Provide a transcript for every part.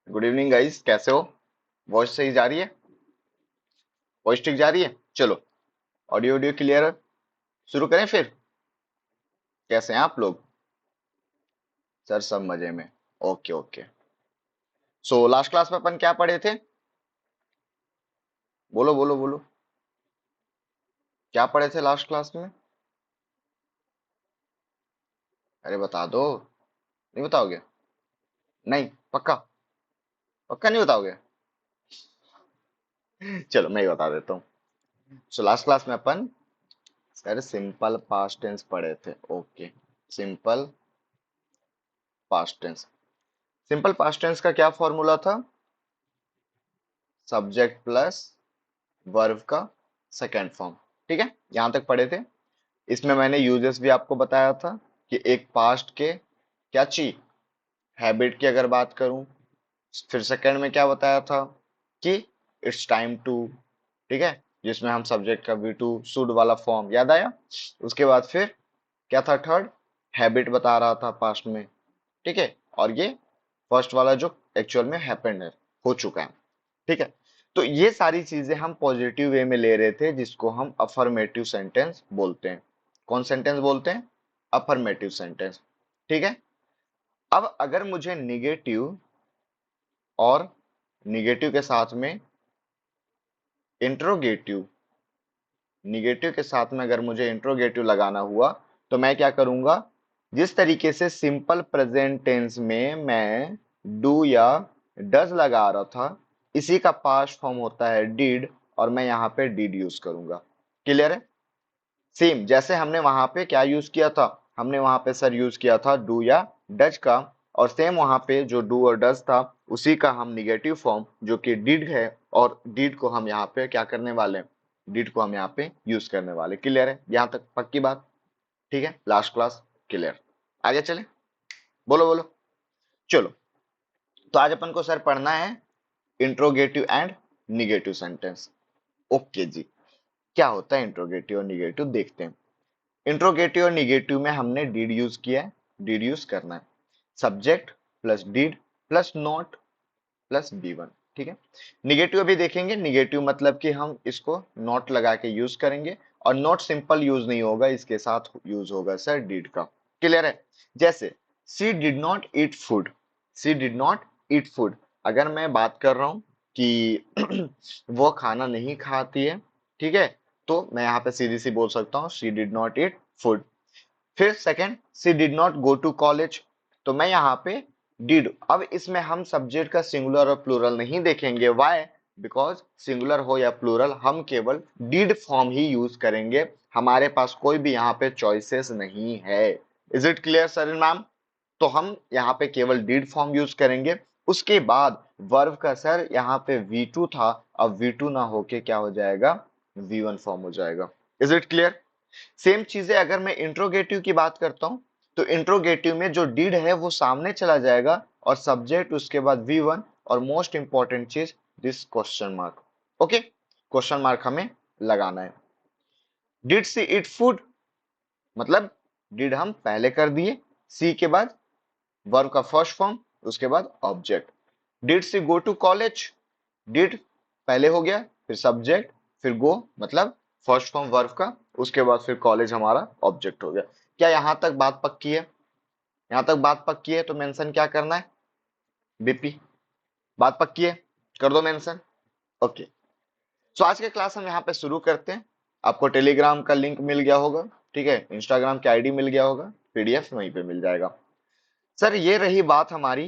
Good evening guys, कैसे हो? Voice सही जा रही है? वॉइस ठीक जा रही है? चलो, ऑडियो ऑडियो क्लियर है। शुरू करें फिर। कैसे हैं आप लोग? सर सब मजे में। Okay okay. सो लास्ट क्लास में अपन क्या पढ़े थे? बोलो बोलो बोलो। क्या पढ़े थे लास्ट क्लास में? अरे बता दो। नहीं बताओगे? नहीं, पक्का? पक्का नहीं बताओगे? चलो मैं ही बता देता हूँ। सो लास्ट क्लास में अपन सर सिंपल पास्ट टेंस पढ़े थे। Okay. Simple past tense. Simple past tense का क्या फॉर्मूला था? सब्जेक्ट प्लस वर्ब का सेकेंड फॉर्म। ठीक है, यहां तक पढ़े थे। इसमें मैंने यूजेस भी आपको बताया था कि एक पास्ट के क्या चीज, हैबिट की अगर बात करूं। फिर सेकंड में क्या बताया था कि इट्स टाइम टू। ठीक है, जिसमें हम सब्जेक्ट का वी टू शुड वाला फॉर्म याद आया। उसके बाद फिर क्या था? थर्ड, हैबिट बता रहा था पास्ट में। ठीक है, और ये फर्स्ट वाला जो एक्चुअल में हैपेंड है, हो चुका है। ठीक है, तो ये सारी चीजें हम पॉजिटिव वे में ले रहे थे, जिसको हम अफर्मेटिव सेंटेंस बोलते हैं। कौन सेंटेंस बोलते हैं? Affirmative sentence. ठीक है, अब अगर मुझे निगेटिव और निगेटिव के साथ में इंट्रोगेटिव, निगेटिव के साथ में अगर मुझे इंट्रोगेटिव लगाना हुआ, तो मैं क्या करूंगा? जिस तरीके से सिंपल प्रेजेंट टेंस में मैं डू या डज लगा रहा था, इसी का पास्ट फॉर्म होता है डिड, और मैं यहाँ पे डिड यूज करूंगा। क्लियर है? सेम जैसे हमने वहां पे क्या यूज किया था, हमने वहां पे सर यूज किया था डू या डज का, और सेम वहां पे जो डू और डज था, उसी का हम निगेटिव फॉर्म जो कि डिड है, और डिड को हम यहाँ पे क्या करने वाले हैं? डिड को हम यहाँ पे यूज करने वाले। क्लियर है यहाँ तक? पक्की बात? ठीक है, लास्ट क्लास क्लियर। आगे चले, बोलो बोलो। चलो, तो आज अपन को सर पढ़ना है interrogative and negative sentence. Okay जी। क्या होता है इंट्रोगेटिव और निगेटिव, देखते हैं। इंट्रोगेटिव और निगेटिव में हमने डिड यूज किया है। डिड यूज करना है। Subject plus did plus not plus V one. ठीक है, निगेटिव अभी देखेंगे। निगेटिव मतलब कि हम इसको नॉट लगा के यूज करेंगे, और नॉट सिंपल यूज नहीं होगा, इसके साथ यूज होगा सर डिड का। क्लियर है? जैसे she did not eat food. She did not eat food, अगर मैं बात कर रहा हूं कि वो खाना नहीं खाती है, ठीक है, तो मैं यहाँ पे सीधी सी बोल सकता हूँ she did not eat food. फिर second, she did not go to college, तो मैं यहाँ पे डिड, अब इसमें हम सब्जेक्ट का सिंगुलर और प्लूरल नहीं देखेंगे। व्हाई? बिकॉज सिंगुलर हो या प्लूरल, हम केवल डिड फॉर्म ही यूज करेंगे। हमारे पास कोई भी यहाँ पे चॉइसेस नहीं है। Is it clear sir and ma'am? तो हम यहाँ पे केवल डिड फॉर्म यूज करेंगे। उसके बाद वर्ब का सर यहाँ पे V2 था, अब V2 ना होके क्या हो जाएगा? V1 फॉर्म हो जाएगा। Is it clear? सेम चीजें अगर मैं इंट्रोगेटिव की बात करता हूं, तो इंट्रोगेटिव में जो डीड है वो सामने चला जाएगा, और सब्जेक्ट उसके बाद V1, और मोस्ट इंपॉर्टेंट चीज this question mark. Okay, question mark हमें लगाना है। डिड सी इट फूड, मतलब डिड हम पहले कर दिए, सी के बाद वर्ब का फर्स्ट फॉर्म, उसके बाद object. Did she go to college, did पहले हो गया, फिर सब्जेक्ट, फिर गो मतलब फर्स्ट फॉर्म वर्ब का, उसके बाद फिर कॉलेज हमारा ऑब्जेक्ट हो गया। क्या यहां तक बात पक्की है? यहां तक बात पक्की है तो मेंशन क्या करना है? बीपी। बात पक्की है? कर दो मेंशन। ओके, सो आज के क्लास हम यहाँ पे शुरू करते हैं। आपको टेलीग्राम का लिंक मिल गया होगा, ठीक है, इंस्टाग्राम की आईडी मिल गया होगा, पीडीएफ वहीं पे मिल जाएगा। सर ये रही बात हमारी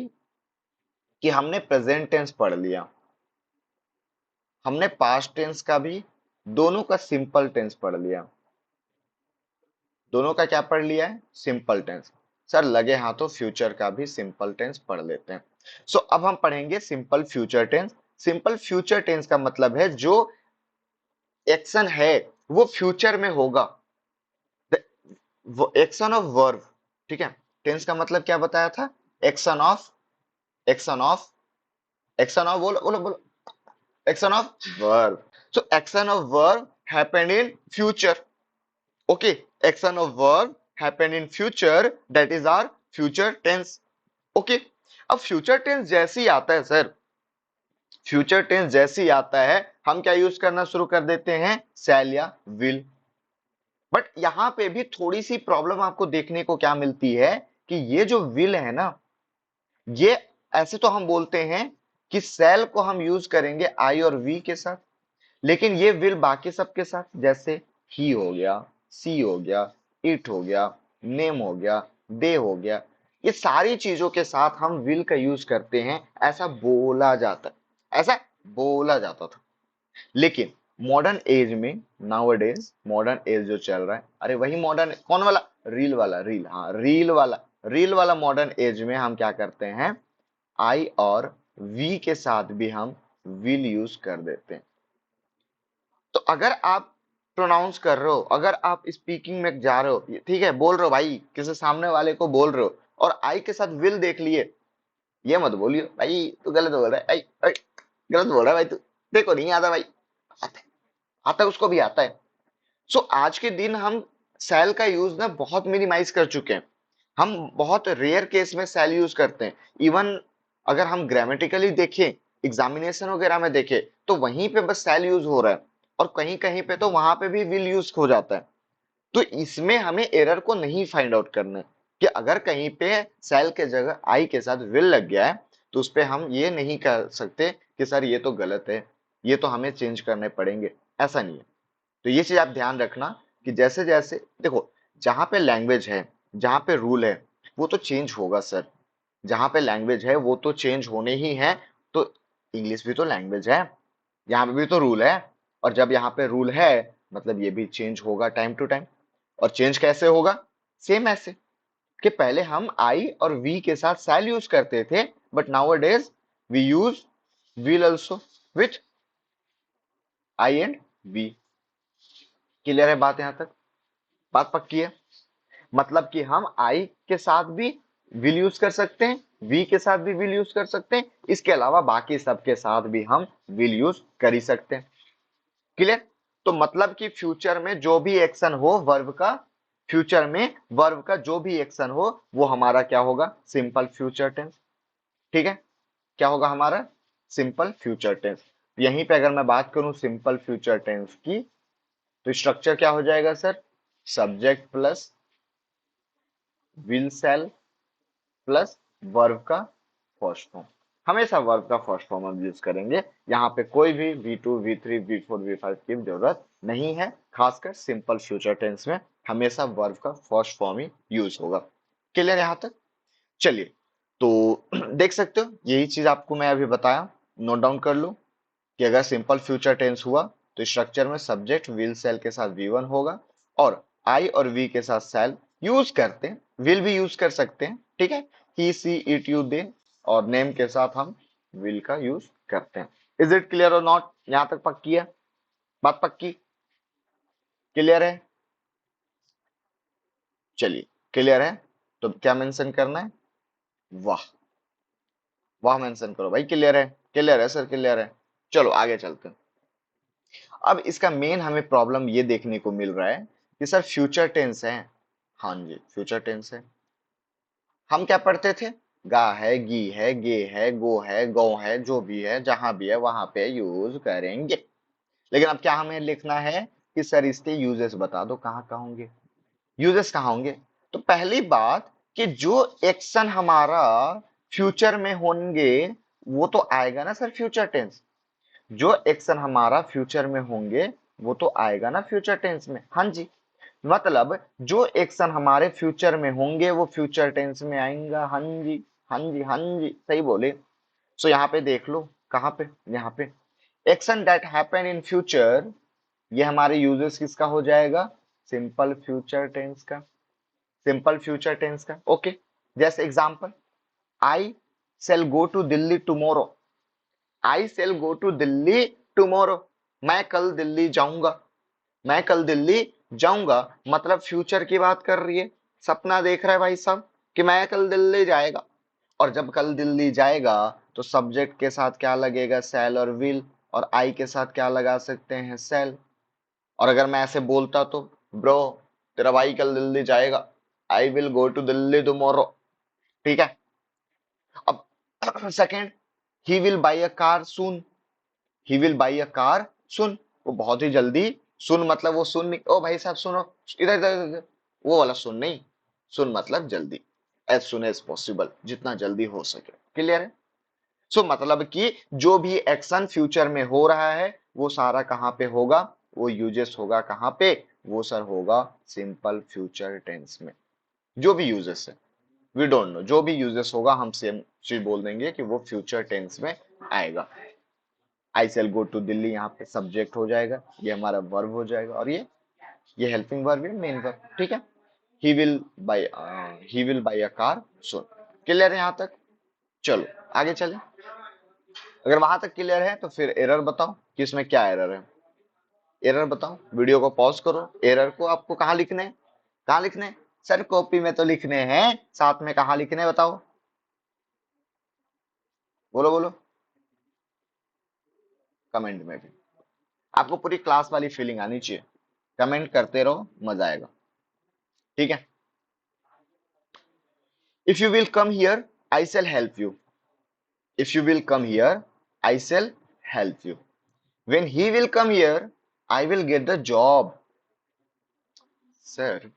कि हमने प्रेजेंट टेंस पढ़ लिया, हमने पास्ट टेंस का भी, दोनों का सिंपल टेंस पढ़ लिया। दोनों का क्या पढ़ लिया है? Simple tense. सर लगे हाथों फ्यूचर का भी सिंपल टेंस पढ़ लेते हैं। सो अब हम पढ़ेंगे simple future tense. Simple future tense का मतलब है जो एक्शन है वो फ्यूचर में होगा, वो एक्शन ऑफ वर्ब। ठीक है, टेंस का मतलब क्या बताया था? Action of, action of, action of, बोलो बोलो बोलो, action of verb. So action of verb happened in future. Okay, action of verb happen in future, that is our future tense. Okay, अब फ्यूचर टेंस जैसे ही आता है sir, future tense जैसे ही आता है हम क्या यूज करना शुरू कर देते हैं, शैल या विल। बट यहां पे भी थोड़ी सी प्रॉब्लम आपको देखने को क्या मिलती है कि ये जो विल है ना, ये ऐसे तो हम बोलते हैं कि सेल को हम यूज करेंगे आई और वी के साथ, लेकिन ये विल बाकी सबके साथ, जैसे ही हो गया, सी हो गया, इट हो गया, नेम हो गया, दे हो गया, ये सारी चीजों के साथ हम विल का यूज करते हैं, ऐसा बोला जाता है, ऐसा बोला जाता था। लेकिन मॉडर्न एज में, नाउ डेज मॉडर्न एज जो चल रहा है, अरे वही मॉडर्न कौन वाला, रील वाला, रील, हाँ रील वाला मॉडर्न एज में हम क्या करते हैं, आई और वी के साथ भी हम विल यूज कर देते हैं। तो अगर आप प्रोनाउंस कर रहे हो, अगर आप स्पीकिंग में जा रहे हो, ठीक है, बोल रहे हो भाई, किसी सामने वाले को बोल रहे हो और आई के साथ विल देख लिए, ये मत बोलिए भाई तू गलत बोल रहा है, गलत बोल रहा है भाई तू, देखो नहीं आता भाई, आता है, आता है, उसको भी आता है। सो आज के दिन हम सेल का यूज ना बहुत मिनिमाइज कर चुके हैं, हम बहुत रेयर केस में सेल यूज करते हैं। इवन अगर हम ग्रामेटिकली देखें, एग्जामिनेशन वगैरह में देखें, तो वहीं पे बस सेल यूज हो रहा है, और कहीं कहीं पे तो वहां पे भी विल यूज हो जाता है। तो इसमें हमें एरर को नहीं फाइंड आउट करना है कि अगर कहीं पे सेल के जगह आई के साथ विल लग गया है, तो उस पे हम ये नहीं कह सकते कि सर ये तो गलत है, ये तो हमें चेंज करने पड़ेंगे, ऐसा नहीं है। तो ये चीज आप ध्यान रखना कि जैसे जैसे देखो, जहां पे लैंग्वेज है, जहां पे रूल है, वो तो चेंज होगा सर, जहां पे लैंग्वेज है वो तो चेंज होने ही है। तो इंग्लिश भी तो लैंग्वेज है, यहाँ पे भी तो रूल है, और जब यहाँ पे रूल है मतलब ये भी चेंज होगा टाइम टू टाइम। और चेंज कैसे होगा, सेम ऐसे कि पहले हम आई और वी के साथ शैल यूज करते थे, but nowadays we use will also with I and we. Clear है बात, यहां तक बात पक्की है? मतलब कि हम आई के साथ भी विल यूज कर सकते हैं, वी के साथ भी विल यूज कर सकते हैं, इसके अलावा बाकी सबके साथ भी हम विल यूज कर ही सकते हैं। क्लियर? तो मतलब कि फ्यूचर में जो भी एक्शन हो वर्ब का, फ्यूचर में वर्ब का जो भी एक्शन हो वो हमारा क्या होगा, सिंपल फ्यूचर टेंस। ठीक है, क्या होगा हमारा, सिंपल फ्यूचर टेंस। यहीं पे अगर मैं बात करूं सिंपल फ्यूचर टेंस की, तो स्ट्रक्चर क्या हो जाएगा sir, subject plus will shall plus verb का फर्स्ट फॉर्म। हमेशा वर्ब का फर्स्ट फॉर्म हम यूज करेंगे, यहाँ पे कोई भी V2 V3 V4 V5 की जरूरत नहीं है, खासकर सिंपल फ्यूचर टेंस में हमेशा वर्ब का फर्स्ट फॉर्म ही यूज होगा। क्लियर यहाँ तक? चलिए, तो देख सकते हो यही चीज आपको मैं अभी बताया, नोट डाउन कर लो कि अगर सिंपल फ्यूचर टेंस हुआ तो स्ट्रक्चर में सब्जेक्ट विल सेल के साथ V1 होगा, और आई और वी के साथ सेल यूज करते हैं, विल भी यूज कर सकते हैं, ठीक है, ही सी इट यू दे, और नेम के साथ हम विल का यूज करते हैं। इज इट क्लियर और नॉट? यहां तक पक्की है बात, पक्की क्लियर है? चलिए, क्लियर है तो क्या मेंशन करना है, वाह, वाह मेंशन करो भाई, क्लियर है, क्लियर है सर, क्लियर है। चलो आगे चलते हैं। अब इसका मेन हमें प्रॉब्लम ये देखने को मिल रहा है कि सर फ्यूचर टेंस है, हाँ जी फ्यूचर टेंस है, हम क्या पढ़ते थे, गा है, गी है, गे है, गो है, गौ है, जो भी है जहां भी है वहां पे यूज करेंगे। लेकिन अब क्या हमें लिखना है कि सर इसके यूजेस बता दो, कहाँ कहाँ होंगे, यूजेस कहाँ होंगे। तो पहली बात कि जो एक्शन हमारा फ्यूचर में होंगे वो तो आएगा ना सर फ्यूचर टेंस, जो एक्शन हमारा फ्यूचर में होंगे वो तो आएगा ना फ्यूचर टेंस में, हाँ जी। मतलब जो एक्शन हमारे फ्यूचर में होंगे वो फ्यूचर टेंस में आएंगा, हाँ जी, हाँ जी, हाँ जी, सही बोले। सो यहाँ पे देख लो, कहाँ पे, यहाँ पे action that happen in future, ये हमारे यूजेस किसका हो जाएगा, सिंपल फ्यूचर टेंस का, सिंपल फ्यूचर टेंस का, ओके। जैसे example, I shall go to Delhi tomorrow, I shall go to Delhi tomorrow, मैं कल दिल्ली जाऊंगा, मैं कल दिल्ली जाऊंगा, मतलब फ्यूचर की बात कर रही है, सपना देख रहा है भाई साहब कि मैं कल दिल्ली जाएगा। और जब कल दिल्ली जाएगा तो सब्जेक्ट के साथ क्या लगेगा, सेल और विल, और आई के साथ क्या लगा सकते हैं, सेल। और अगर मैं ऐसे बोलता तो, ब्रो तेरा भाई कल दिल्ली जाएगा, I will go to Delhi tomorrow, ठीक है। अब second, he will buy a car soon, he will buy a car soon, वो बहुत ही जल्दी, सुन मतलब वो सुन नहीं, ओ भाई साहब सुनो, इधर इधर इधर, वो वाला सुन नहीं, सुन मतलब जल्दी, एज सुन एज पॉसिबल, जितना जल्दी हो सके। क्लियर है? सो मतलब कि जो भी एक्शन फ्यूचर में हो रहा है वो सारा कहां पे होगा, वो यूजेस होगा कहां पे, वो सर होगा सिंपल फ्यूचर टेंस में। जो भी यूजेस है, वी डोंट नो, जो भी यूजेस होगा हम सेम चीज बोल देंगे कि वो फ्यूचर टेंस में आएगा। आई सेल गो टू दिल्ली, यहाँ पे सब्जेक्ट हो जाएगा, ये हमारा वर्ब हो जाएगा, और ये हेल्पिंग वर्ब है, मेन वर्ब। ठीक है? He will buy, he will buy a car soon. Clear है यहाँ तक? चलो आगे चले। अगर वहां तक क्लियर है तो फिर एरर बताओ कि इसमें क्या एरर है। एरर बताओ, वीडियो को पॉज करो, एरर को आपको कहाँ लिखने हैं, कहाँ लिखने हैं? सर कॉपी में तो लिखने हैं, साथ में कहाँ लिखने हैं बताओ, बोलो बोलो, कमेंट में भी। आपको पूरी क्लास वाली फीलिंग आनी चाहिए, कमेंट करते रहो, मजा आएगा। ठीक है? If you will come here I shell help you, if you will come here I shell help you, when he will come here I will get the job. Sir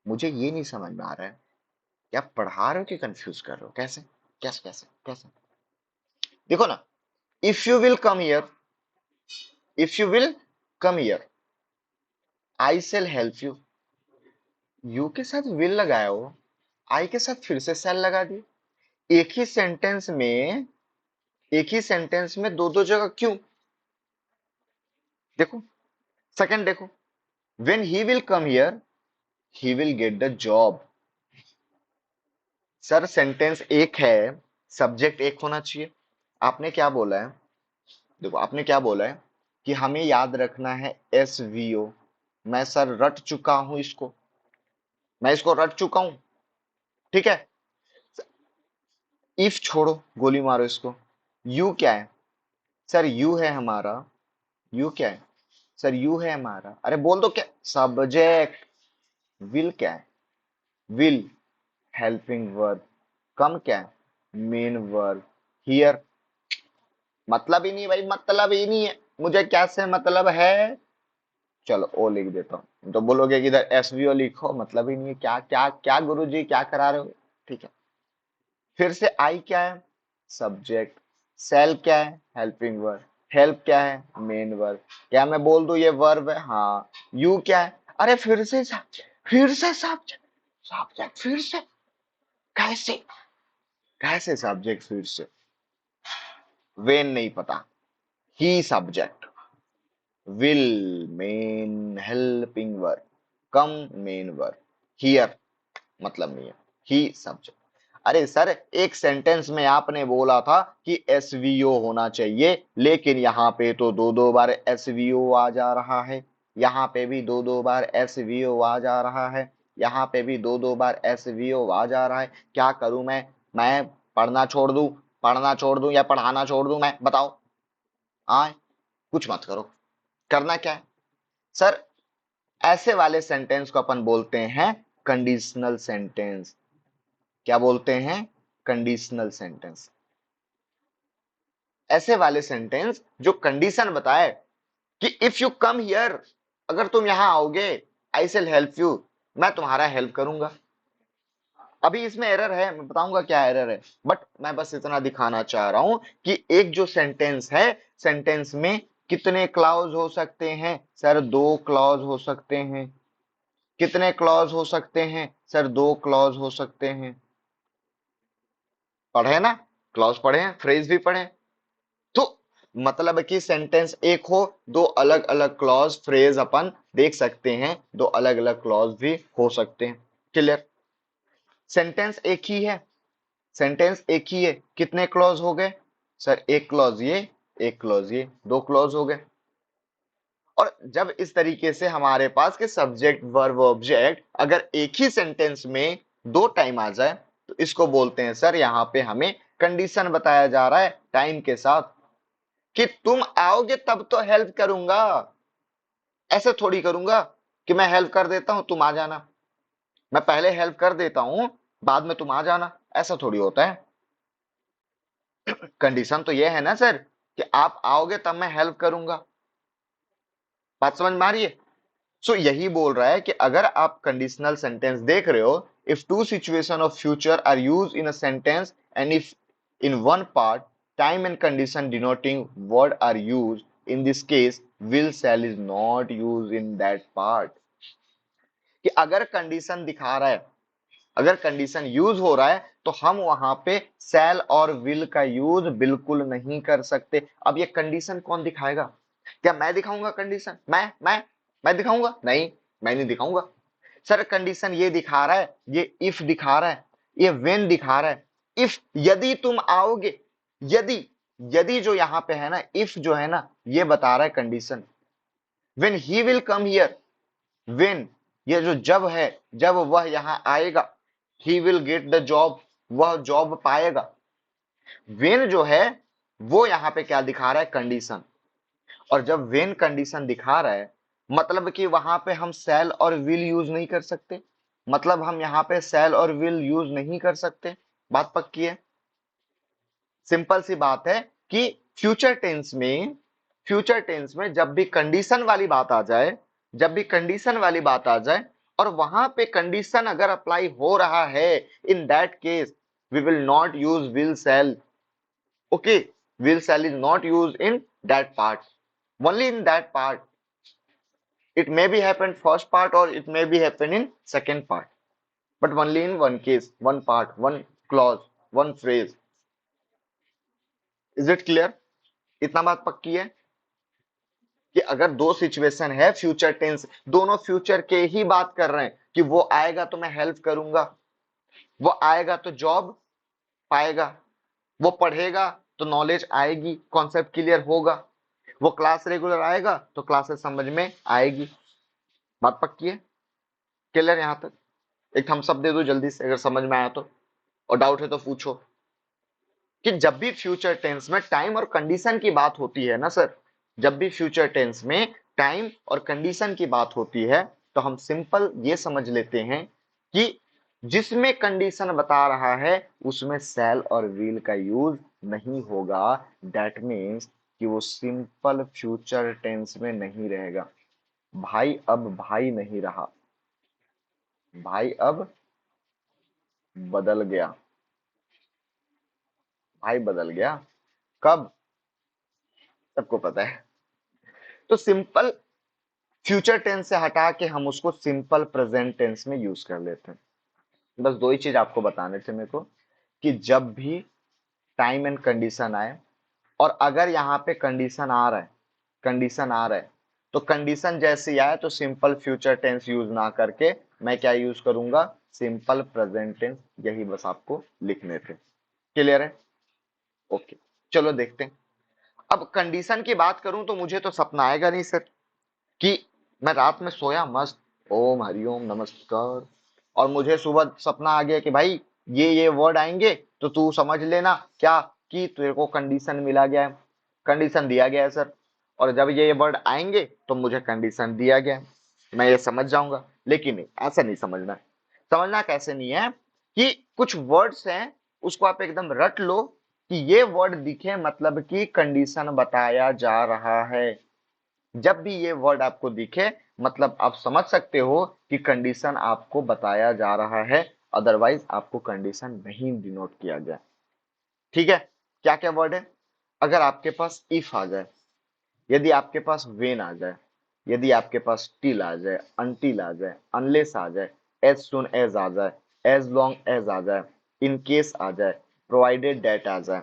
मुझे ये नहीं समझ में आ रहा है, क्या पढ़ा रहे हो कि कंफ्यूज कर रहे हो, कैसे कैसे कैसे कैसे? देखो ना, if you will come here, if you will come here I shell help you, you के साथ विल लगाया हो, आई के साथ फिर से शैल लगा दिए। एक ही सेंटेंस में, एक ही सेंटेंस में दो दो जगह क्यों? देखो, सेकंड देखो, when he will come here he will get the job. Sir sentence एक है, सब्जेक्ट एक होना चाहिए। आपने क्या बोला है, देखो आपने क्या बोला है कि हमें याद रखना है एस वी ओ। मैं सर रट चुका हूं इसको, मैं इसको रट चुका हूं। ठीक है? इफ छोड़ो, गोली मारो इसको। यू क्या है? सर यू है हमारा, यू क्या है? सर यू है हमारा, अरे बोल दो क्या, सब्जेक्ट। विल क्या है? विल हेल्पिंग वर्ब, कम क्या है? Main verb. हियर मतलब ही नहीं भाई, मतलब ही नहीं है, मुझे कैसे मतलब है? चलो ओ लिख देता हूँ, तो बोलोगे कि इधर एसवीओ लिखो, मतलब ही नहीं है, क्या क्या क्या गुरुजी क्या करा रहे हो? ठीक है, फिर से आई क्या है? सब्जेक्ट। सेल क्या है? Helping verb. हेल्प क्या है? Main verb. क्या मैं बोल दूं ये वर्ब है? हाँ। यू क्या है? अरे फिर से सब्जेक्ट, फिर से सब्जेक्ट, सब्जेक्ट फिर से, कैसे कैसे सब्जेक्ट फिर से? वेन नहीं पता, he subject, will main helping verb, come main verb, here मतलब नहीं है, ही सब्जेक्ट। अरे सर एक सेंटेंस में आपने बोला था कि एसवीओ होना चाहिए, लेकिन यहाँ पे तो दो दो बार एसवीओ आ जा रहा है, यहाँ पे भी दो दो बार एसवीओ आ जा रहा है, यहाँ पे भी दो दो बार एसवीओ आ जा रहा है। क्या करूं मैं पढ़ना छोड़ दूं, पढ़ना छोड़ दूं या पढ़ाना छोड़ दूं, मैं बताओ। आए, कुछ मत करो, करना क्या है? सर ऐसे वाले सेंटेंस को अपन बोलते हैं कंडीशनल सेंटेंस। क्या बोलते हैं? Conditional sentence. ऐसे वाले सेंटेंस जो कंडीशन बताए कि इफ यू कम हियर, अगर तुम यहां आओगे, आई विल हेल्प यू, मैं तुम्हारा हेल्प करूंगा। अभी इसमें एरर है, मैं बताऊंगा क्या एरर है, बट मैं बस इतना दिखाना चाह रहा हूं कि एक जो सेंटेंस है, सेंटेंस में कितने क्लॉज हो सकते हैं? सर दो क्लॉज हो सकते हैं। कितने क्लॉज हो सकते हैं? सर दो क्लॉज हो सकते हैं। पढ़े ना, क्लॉज पढ़े हैं, फ्रेज भी पढ़े। तो मतलब कि सेंटेंस एक हो, दो अलग अलग क्लॉज फ्रेज अपन देख सकते हैं, दो अलग अलग क्लॉज भी हो सकते हैं। क्लियर? सेंटेंस एक ही है, सेंटेंस एक ही है, कितने क्लॉज हो गए? सर एक क्लॉज ये, एक क्लॉज ये, दो क्लॉज हो गए। और जब इस तरीके से हमारे पास के सब्जेक्ट वर्ब ऑब्जेक्ट अगर एक ही सेंटेंस में दो टाइम आ जाए, तो इसको बोलते हैं सर, यहाँ पे हमें कंडीशन बताया जा रहा है टाइम के साथ कि तुम आओगे तब तो हेल्प करूंगा, ऐसे थोड़ी करूंगा कि मैं हेल्प कर देता हूं तुम आ जाना, मैं पहले हेल्प कर देता हूं बाद में तुम आ जाना, ऐसा थोड़ी होता है। कंडीशन तो ये है ना सर कि आप आओगे तब मैं हेल्प करूंगा। बात समझ में आ रही है? सो यही बोल रहा है कि अगर आप कंडीशनल सेंटेंस देख रहे हो, if two situation of future are use in a sentence and if in one part time and condition denoting word are use, in this case will shall is not use in that part. कि अगर condition दिखा रहा है, अगर condition use हो रहा है तो हम वहां पे शैल और विल का यूज बिल्कुल नहीं कर सकते। अब ये कंडीशन कौन दिखाएगा? क्या मैं दिखाऊंगा कंडीशन? मैं दिखाऊंगा? नहीं, मैं नहीं दिखाऊंगा। सर कंडीशन ये दिखा रहा है, ये इफ दिखा रहा है, ये व्हेन दिखा रहा है। इफ यदि तुम आओगे, यदि, यदि जो यहां पे है ना, इफ जो है ना, ये बता रहा है condition. When he will come here, when, ये जो जब है, जब वह यहां आएगा, he will get the job, वह जॉब पाएगा। व्हेन जो है वो यहां पे क्या दिखा रहा है? कंडीशन। और जब व्हेन कंडीशन दिखा रहा है, मतलब कि वहां पे हम शैल और विल यूज नहीं कर सकते। मतलब हम यहाँ पे शैल और विल यूज नहीं कर सकते। बात पक्की है? सिंपल सी बात है कि फ्यूचर टेंस में, फ्यूचर टेंस में जब भी कंडीशन वाली बात आ जाए, जब भी कंडीशन वाली बात आ जाए और वहां पे कंडीशन अगर अप्लाई हो रहा है, in that case we will not use will shall. Okay, will shall is not use in that part, only in that part. it may be happen first part or it may be happen in second part, but only in one case, one part, one clause, one phrase. Is it clear? इतना बात पक्की है कि अगर दो situation है future tense, दोनों future के ही बात कर रहे हैं कि वो आएगा तो मैं हेल्प करूंगा, वो आएगा तो जॉब पाएगा, वो पढ़ेगा तो नॉलेज आएगी, कॉन्सेप्ट क्लियर होगा, वो क्लास रेगुलर आएगा तो क्लासेस समझ में आएगी। बात पक्की है? क्लियर यहां तक? एक थम्स अप दे दो जल्दी से अगर समझ में आया तो, और डाउट है तो पूछो। कि जब भी फ्यूचर टेंस में टाइम और कंडीशन की बात होती है ना सर, जब भी फ्यूचर टेंस में टाइम और कंडीशन की बात होती है, तो हम सिंपल ये समझ लेते हैं कि जिसमें कंडीशन बता रहा है उसमें शैल और विल का यूज नहीं होगा। दैट मीन्स कि वो सिंपल फ्यूचर टेंस में नहीं रहेगा। भाई अब भाई नहीं रहा, भाई अब बदल गया, भाई बदल गया। कब? सबको पता है। तो सिंपल फ्यूचर टेंस से हटा के हम उसको सिंपल प्रेजेंट टेंस में यूज कर लेते हैं। बस दो ही चीज आपको बताने थे मेरे को, कि जब भी टाइम एंड कंडीशन आए, और अगर यहाँ पे कंडीशन आ रहा है, कंडीशन आ रहा है, तो कंडीशन जैसी आए तो सिंपल फ्यूचर टेंस यूज ना करके मैं क्या यूज करूंगा? Simple present tense. यही बस आपको लिखने थे। क्लियर है? ओके, चलो देखते हैं। अब कंडीशन की बात करूं तो मुझे तो सपना आएगा नहीं सर कि मैं रात में सोया मस्त, ओम हरिओम नमस्कार, और मुझे सुबह सपना आ गया कि भाई ये वर्ड आएंगे तो तू समझ लेना क्या, कि तेरे को कंडीशन मिला गया है, कंडीशन दिया गया है सर, और जब ये वर्ड आएंगे तो मुझे कंडीशन दिया गया है, मैं ये समझ जाऊंगा। लेकिन नहीं, ऐसा नहीं समझना। समझना कैसे नहीं है कि कुछ वर्ड्स हैं, उसको आप एकदम रट लो कि ये वर्ड दिखे मतलब कि कंडीशन बताया जा रहा है। जब भी ये वर्ड आपको दिखे मतलब आप समझ सकते हो कि कंडीशन आपको बताया जा रहा है, अदरवाइज आपको कंडीशन नहीं डिनोट किया गया। ठीक है? क्या क्या वर्ड है? अगर आपके पास इफ आ जाए, यदि आपके पास वेन आ जाए, यदि आपके पास टिल आ जाए, अनटिल आ जाए, अनलेस आ जाए, एज सुन एज आ जाए, एज लॉन्ग एज आ जाए, इन केस आ जाए, प्रोवाइडेड डेट आ जाए,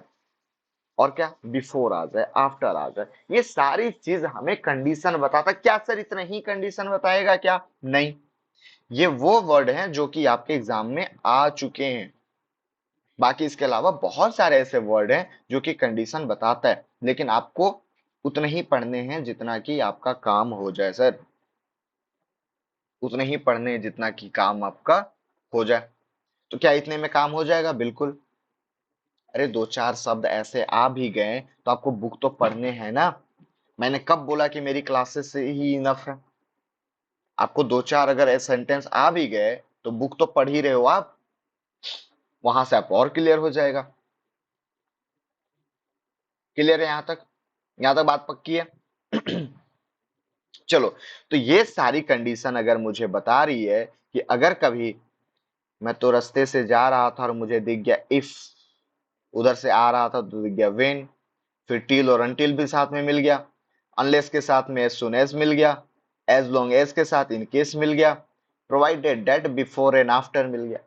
और क्या बिफोर आ जाए, आफ्टर आ जाए, ये सारी चीज हमें कंडीशन बताता। क्या सर इतना ही कंडीशन बताएगा क्या? नहीं, ये वो वर्ड हैं जो कि आपके एग्जाम में आ चुके हैं। बाकी इसके अलावा बहुत सारे ऐसे वर्ड हैं जो कि कंडीशन बताता है, लेकिन आपको उतने ही पढ़ने हैं जितना कि आपका काम हो जाए सर, उतने ही पढ़ने हैं जितना कि काम आपका हो जाए। तो क्या इतने में काम हो जाएगा? बिल्कुल। अरे दो चार शब्द ऐसे आ भी गए तो आपको बुक तो पढ़ने हैं ना। मैंने कब बोला कि मेरी क्लासेस से ही इनफ है? आपको दो चार अगर सेंटेंस आ भी गए तो बुक तो पढ़ ही रहे हो आप, वहां से आप और क्लियर हो जाएगा। क्लियर है यहां तक? यहां तक बात पक्की है? चलो, तो ये सारी कंडीशन अगर मुझे बता रही है कि अगर कभी मैं तो रास्ते से जा रहा था और मुझे दिख गया इफ, उधर से आ रहा था तो दिख गया व्हेन, फिर टिल और अनटिल भी साथ में मिल गया, अनलेस के साथ में एज सुन एज मिल गया, एज लॉन्ग एज के साथ इन केस मिल गया, provided that before and after मिल गया।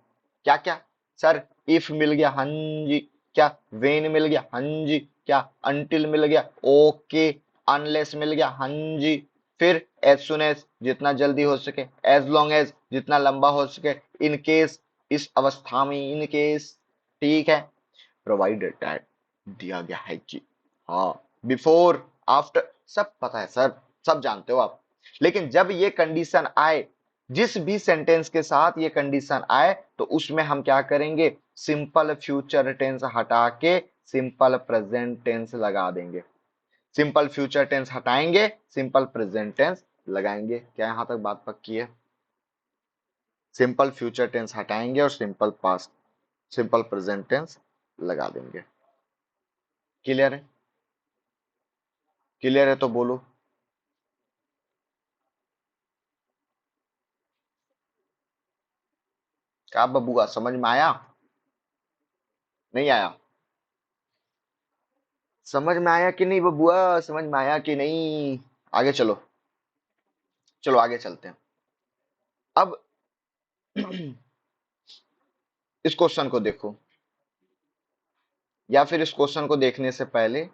क्या क्या सर? इफ मिल गया, हाँ जी। क्या? वेन मिल गया, हाँ जी। क्या? अनटिल मिल गया, ओके। अनलेस मिल गया, हाँ जी। फिर एज सुन एज, जितना जल्दी हो सके, एज लॉन्ग एज, जितना लंबा हो सके, इन केस, इस अवस्था में, इन केस। ठीक है, प्रोवाइडेड दैट, दिया गया है कि हाँ, बिफोर, आफ्टर, सब पता है सर, सब जानते हो आप। लेकिन जब ये कंडीशन आए, जिस भी सेंटेंस के साथ ये कंडीशन आए, तो उसमें हम क्या करेंगे? सिंपल फ्यूचर टेंस हटा के सिंपल प्रेजेंट टेंस लगा देंगे। सिंपल फ्यूचर टेंस हटाएंगे, सिंपल प्रेजेंट टेंस लगाएंगे। क्या यहां तक बात पक्की है? सिंपल फ्यूचर टेंस हटाएंगे और simple past, simple present tense लगा देंगे। क्लियर है? क्लियर है तो बोलो। क्या बबुआ, समझ में आया? नहीं आया? समझ में आया कि नहीं बबुआ? समझ में आया कि नहीं? आगे चलो, चलो आगे चलते हैं। अब इस क्वेश्चन को देखो, या फिर इस क्वेश्चन को देखने से पहले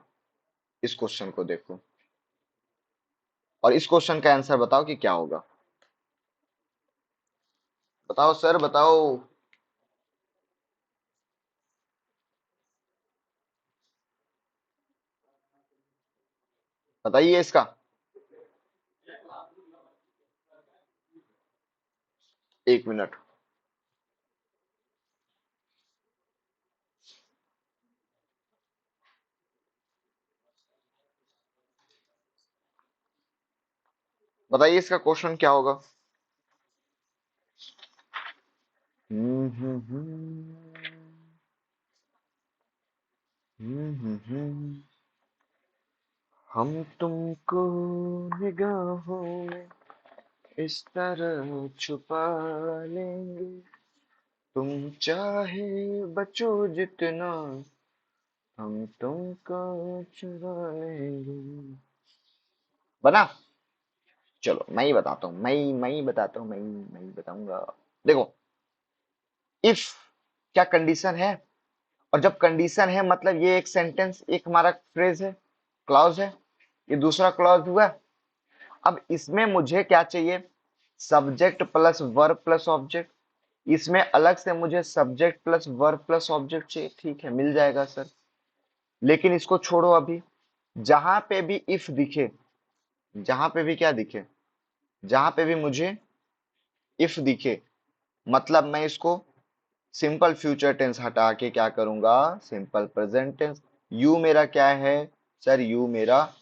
इस क्वेश्चन को देखो, और इस क्वेश्चन का आंसर बताओ कि क्या होगा। बताओ सर, बताओ। बताइए इसका। एक मिनट। बताइए इसका क्वेश्चन क्या होगा। हम्म हम्म हम्म हम तुमको निगाहों में इस तरह छुपा लेंगे, तुम चाहे बचो जितना, हम तुमको चुरा लेंगे। बना? चलो मैं ही बताता हूँ, मैं ही बताता हूँ, मैं ही बताऊंगा। देखो, इफ क्या कंडीशन है, और जब कंडीशन है मतलब ये एक सेंटेंस, एक हमारा फ्रेज है, क्लॉज है, ये दूसरा क्लॉज हुआ। अब इसमें मुझे क्या चाहिए? Subject plus verb plus object. इसमें अलग से मुझे subject plus verb plus object चाहिए। ठीक है, मिल जाएगा सर। लेकिन इसको छोड़ो अभी। जहां पे भी इफ दिखे, जहां पे भी क्या दिखे, जहां पे भी मुझे इफ दिखे, मतलब मैं इसको सिंपल फ्यूचर टेंस हटा के क्या करूंगा? Simple present tense. यू मेरा क्या है सर? यू मेरा,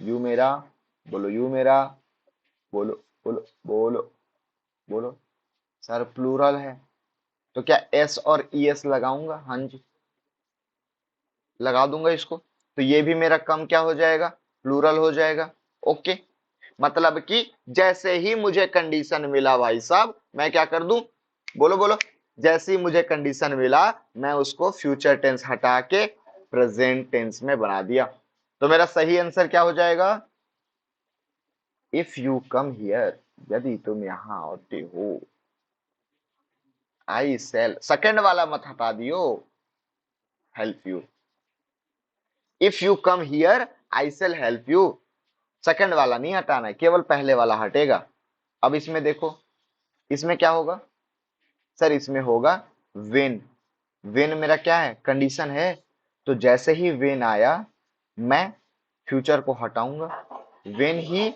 यू मेरा, बोलो यू मेरा, बोलो बोलो बोलो बोलो सर, प्लूरल है। तो क्या एस और ई एस लगाऊंगा? हाँ जी, लगा दूंगा इसको। तो ये भी मेरा कम क्या हो जाएगा? प्लूरल हो जाएगा। ओके, मतलब कि जैसे ही मुझे कंडीशन मिला भाई साहब, मैं क्या कर दूं? बोलो बोलो। जैसे ही मुझे कंडीशन मिला, मैं उसको फ्यूचर टेंस हटा के प्रेजेंट टेंस में बना दिया। तो मेरा सही आंसर क्या हो जाएगा? इफ यू कम हियर, यदि तुम यहां आते हो, आई सेल, सेकंड वाला मत हटा दियो, help you. If you come here, I shall help you. Second वाला नहीं हटाना है, केवल पहले वाला हटेगा। अब इसमें देखो, इसमें क्या होगा सर? इसमें होगा वेन। वेन मेरा क्या है? कंडीशन है। तो जैसे ही वेन आया, मैं फ्यूचर को हटाऊंगा। When he,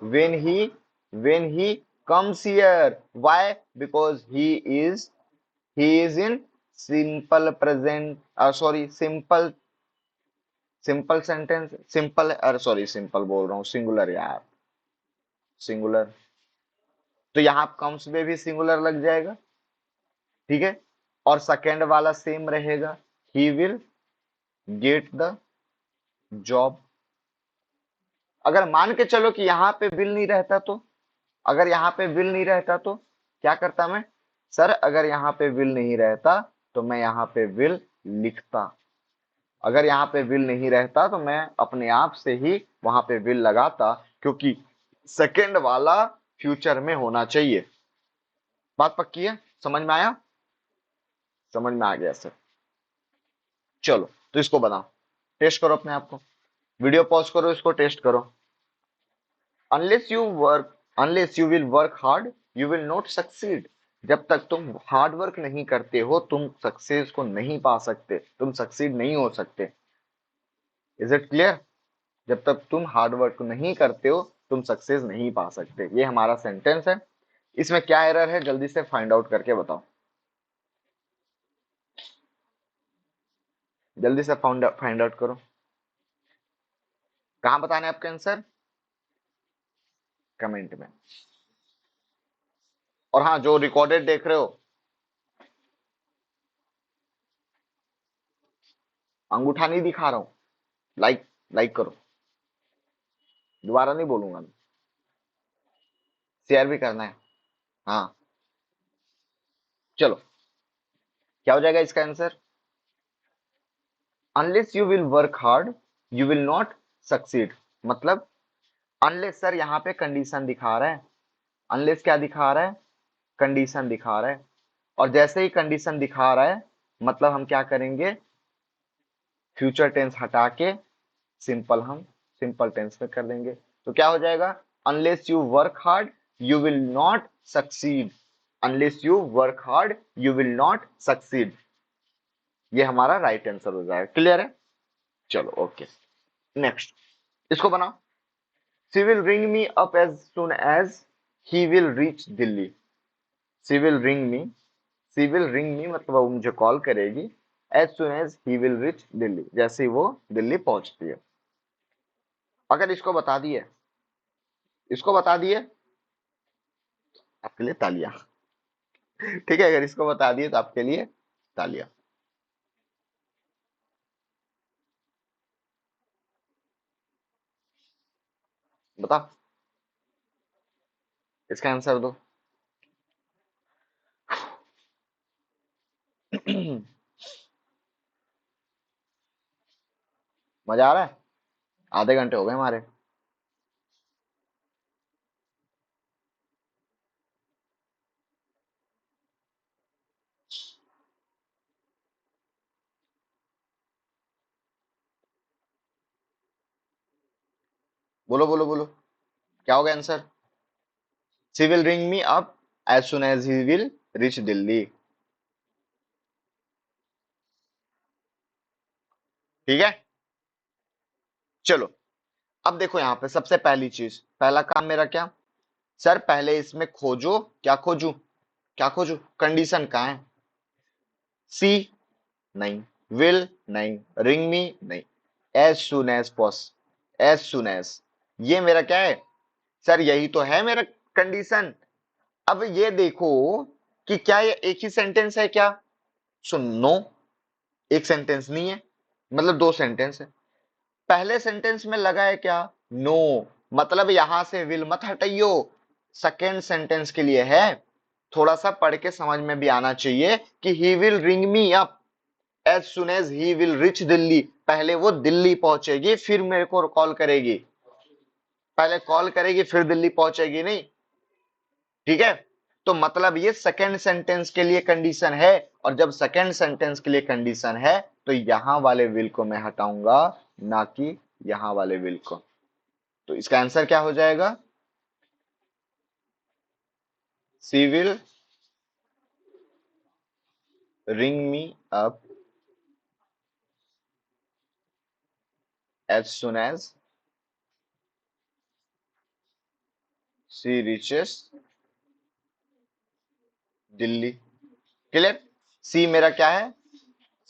when he, when he comes here, why? Because he is in simple present, sorry simple, simple sentence, simple, अरे सॉरी सिंपल बोल रहा हूँ, सिंगुलर यार, सिंगुलर। तो यहाँ कम्स में भी सिंगुलर लग जाएगा। ठीक है, और सेकेंड वाला सेम रहेगा, he will get the job. अगर मान के चलो कि यहाँ पे विल नहीं रहता तो, अगर यहाँ पे विल नहीं रहता तो क्या करता मैं? सर अगर यहाँ पे विल नहीं रहता तो मैं यहाँ पे विल लिखता। अगर यहाँ पे विल नहीं रहता तो मैं अपने आप से ही वहां पे विल लगाता, क्योंकि सेकंड वाला फ्यूचर में होना चाहिए। बात पक्की है? समझ में आया? समझ में आ गया सर। चलो तो इसको बनाओ, टेस्ट करो अपने आप को। वीडियो पॉज करो, इसको टेस्ट करो। Unless you will work hard you will not succeed. जब तक तुम हार्ड वर्क नहीं करते हो तुम सक्सेस को नहीं पा सकते, तुम सक्सीड नहीं हो सकते। Is it clear? जब तक तुम हार्ड वर्क नहीं करते हो तुम सक्सेस नहीं पा सकते। ये हमारा सेंटेंस है। इसमें क्या एरर है जल्दी से फाइंड आउट करके बताओ। जल्दी से फाइंड आउट करो। कहां बताने आपके आंसर? कमेंट में। और हाँ, जो रिकॉर्डेड देख रहे हो, अंगूठा नहीं दिखा रहा हूं, लाइक लाइक करो। दोबारा नहीं बोलूंगा मैं। शेयर भी करना है। हाँ, चलो क्या हो जाएगा इसका answer? Unless you will work hard you will not succeed. मतलब अनलेस सर यहाँ पे कंडीशन दिखा रहा है। अनलेस क्या दिखा रहा है? कंडीशन दिखा रहा है। और जैसे ही कंडीशन दिखा रहा है मतलब हम क्या करेंगे? फ्यूचर टेंस हटा के हम सिंपल टेंस में कर देंगे। तो क्या हो जाएगा? Unless you work hard you will not succeed. Unless you work hard you will not succeed. ये हमारा राइट आंसर हो जाएगा। क्लियर है? चलो ओके, नेक्स्ट इसको बनाओ। She will ring me up as soon as he will reach Delhi. She will ring me, she will ring me मतलब वो मुझे कॉल करेगी। As soon as he will reach Delhi, जैसे ही वो दिल्ली पहुंचती है। अगर इसको बता दिए, इसको बता दिए, आपके लिए तालियां। ठीक है, अगर इसको बता दिए तो आपके लिए तालियां। बता, इसका आंसर दो। मजा आ रहा है? आधे घंटे हो गए हमारे। बोलो बोलो बोलो, क्या होगा answer? She will ring me up as soon as he will reach Delhi. ठीक है, चलो अब देखो यहाँ पे सबसे पहली चीज, पहला काम मेरा क्या? सर पहले इसमें खोजो, क्या खोजू? क्या खोजू? कंडीशन कहाँ है? सी नहीं, विल नहीं, रिंग मी नहीं, as soon as pause, as soon as, ये मेरा क्या है? सर यही तो है मेरा कंडीशन। अब ये देखो कि क्या ये एक ही सेंटेंस है क्या? सुनो, एक सेंटेंस नहीं है, मतलब दो सेंटेंस है। पहले सेंटेंस में लगा है क्या? नो, मतलब यहां से विल मत हटाइयो, सेकेंड सेंटेंस के लिए है। थोड़ा सा पढ़ के समझ में भी आना चाहिए कि he will ring me up as soon as he will reach Delhi. पहले वो दिल्ली पहुंचेगी फिर मेरे को कॉल करेगी। पहले कॉल करेगी फिर दिल्ली पहुंचेगी नहीं। ठीक है, तो मतलब ये सेकेंड सेंटेंस के लिए कंडीशन है। और जब सेकेंड सेंटेंस के लिए कंडीशन है तो यहां वाले विल को मैं हटाऊंगा, ना कि यहां वाले विल को। तो इसका आंसर क्या हो जाएगा? She will ring me up as soon as she reaches Delhi. Clear? See मेरा क्या है?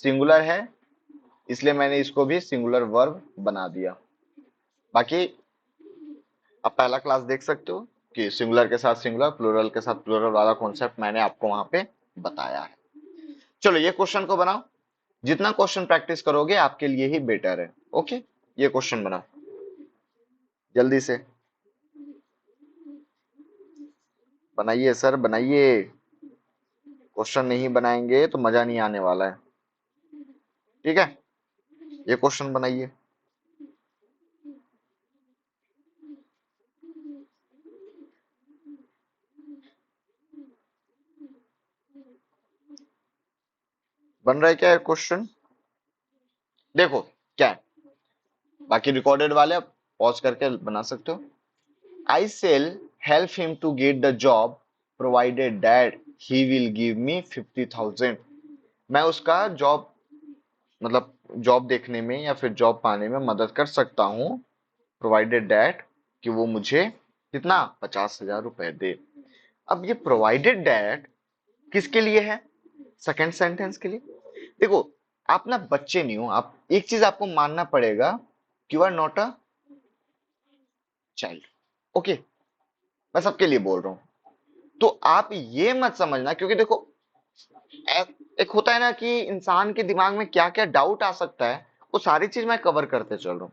सिंगुलर है, इसलिए मैंने इसको भी सिंगुलर वर्ब बना दिया। बाकी आप पहला क्लास देख सकते हो कि सिंगुलर के साथ सिंगुलर, प्लूरल के साथ प्लूरल वाला कॉन्सेप्ट मैंने आपको वहां पे बताया है। चलो ये क्वेश्चन को बनाओ। जितना क्वेश्चन प्रैक्टिस करोगे आपके लिए ही बेटर है। ओके, ये क्वेश्चन बना, जल्दी से बनाइए सर, बनाइए। क्वेश्चन नहीं बनाएंगे तो मजा नहीं आने वाला है। ठीक है, ये क्वेश्चन बनाइए। बन रहा है क्या क्वेश्चन? देखो क्या है, बाकी रिकॉर्डेड वाले आप पॉज करके बना सकते हो। I shall help him to get the job provided that he will give me 50,000। मैं उसका जॉब, मतलब जॉब देखने में या फिर जॉब पाने में मदद कर सकता हूँ, प्रोवाइडेड दैट कि वो मुझे कितना, 50,000 रुपए दे। अब ये प्रोवाइडेड दैट किसके लिए है? सेकंड सेंटेंस के लिए। देखो, आप ना बच्चे नहीं हो, आप एक चीज आपको मानना पड़ेगा, you are not a child. Okay, मैं सबके लिए बोल रहा हूं। तो आप ये मत समझना, क्योंकि देखो एक होता है ना कि इंसान के दिमाग में क्या क्या डाउट आ सकता है, वो सारी चीज मैं कवर करते चल रहा हूँ।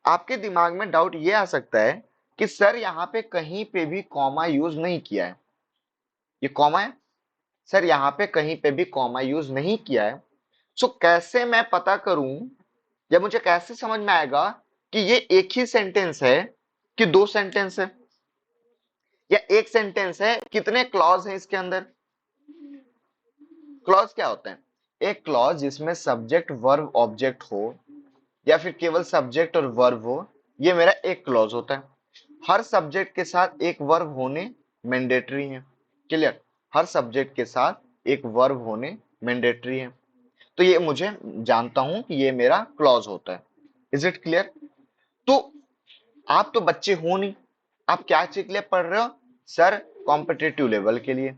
आपके दिमाग में डाउट ये आ सकता है कि सर यहाँ पे कहीं पे भी कॉमा यूज नहीं किया है, ये कॉमा है सर, यहाँ पे कहीं पे भी कॉमा यूज नहीं किया है। सो कैसे मैं पता करूं, या मुझे कैसे समझ में आएगा कि ये एक ही सेंटेंस है कि दो सेंटेंस है, या एक सेंटेंस है, कितने क्लॉज हैं इसके अंदर? क्लॉज क्या होता है? एक क्लॉज जिसमें सब्जेक्ट वर्ब ऑब्जेक्ट हो, या फिर केवल सब्जेक्ट और वर्ब हो, ये मेरा एक क्लॉज होता है। हर सब्जेक्ट के साथ एक वर्ब होने मैंडेटरी है। क्लियर? हर सब्जेक्ट के साथ एक वर्ब होने मैंडेटरी है। तो ये मुझे जानता हूं कि ये मेरा क्लॉज होता है। Is it clear? तो आप तो बच्चे हो नहीं, आप क्या चीज के लिए पढ़ रहे हो? सर, कॉम्पिटिटिव लेवल के लिए।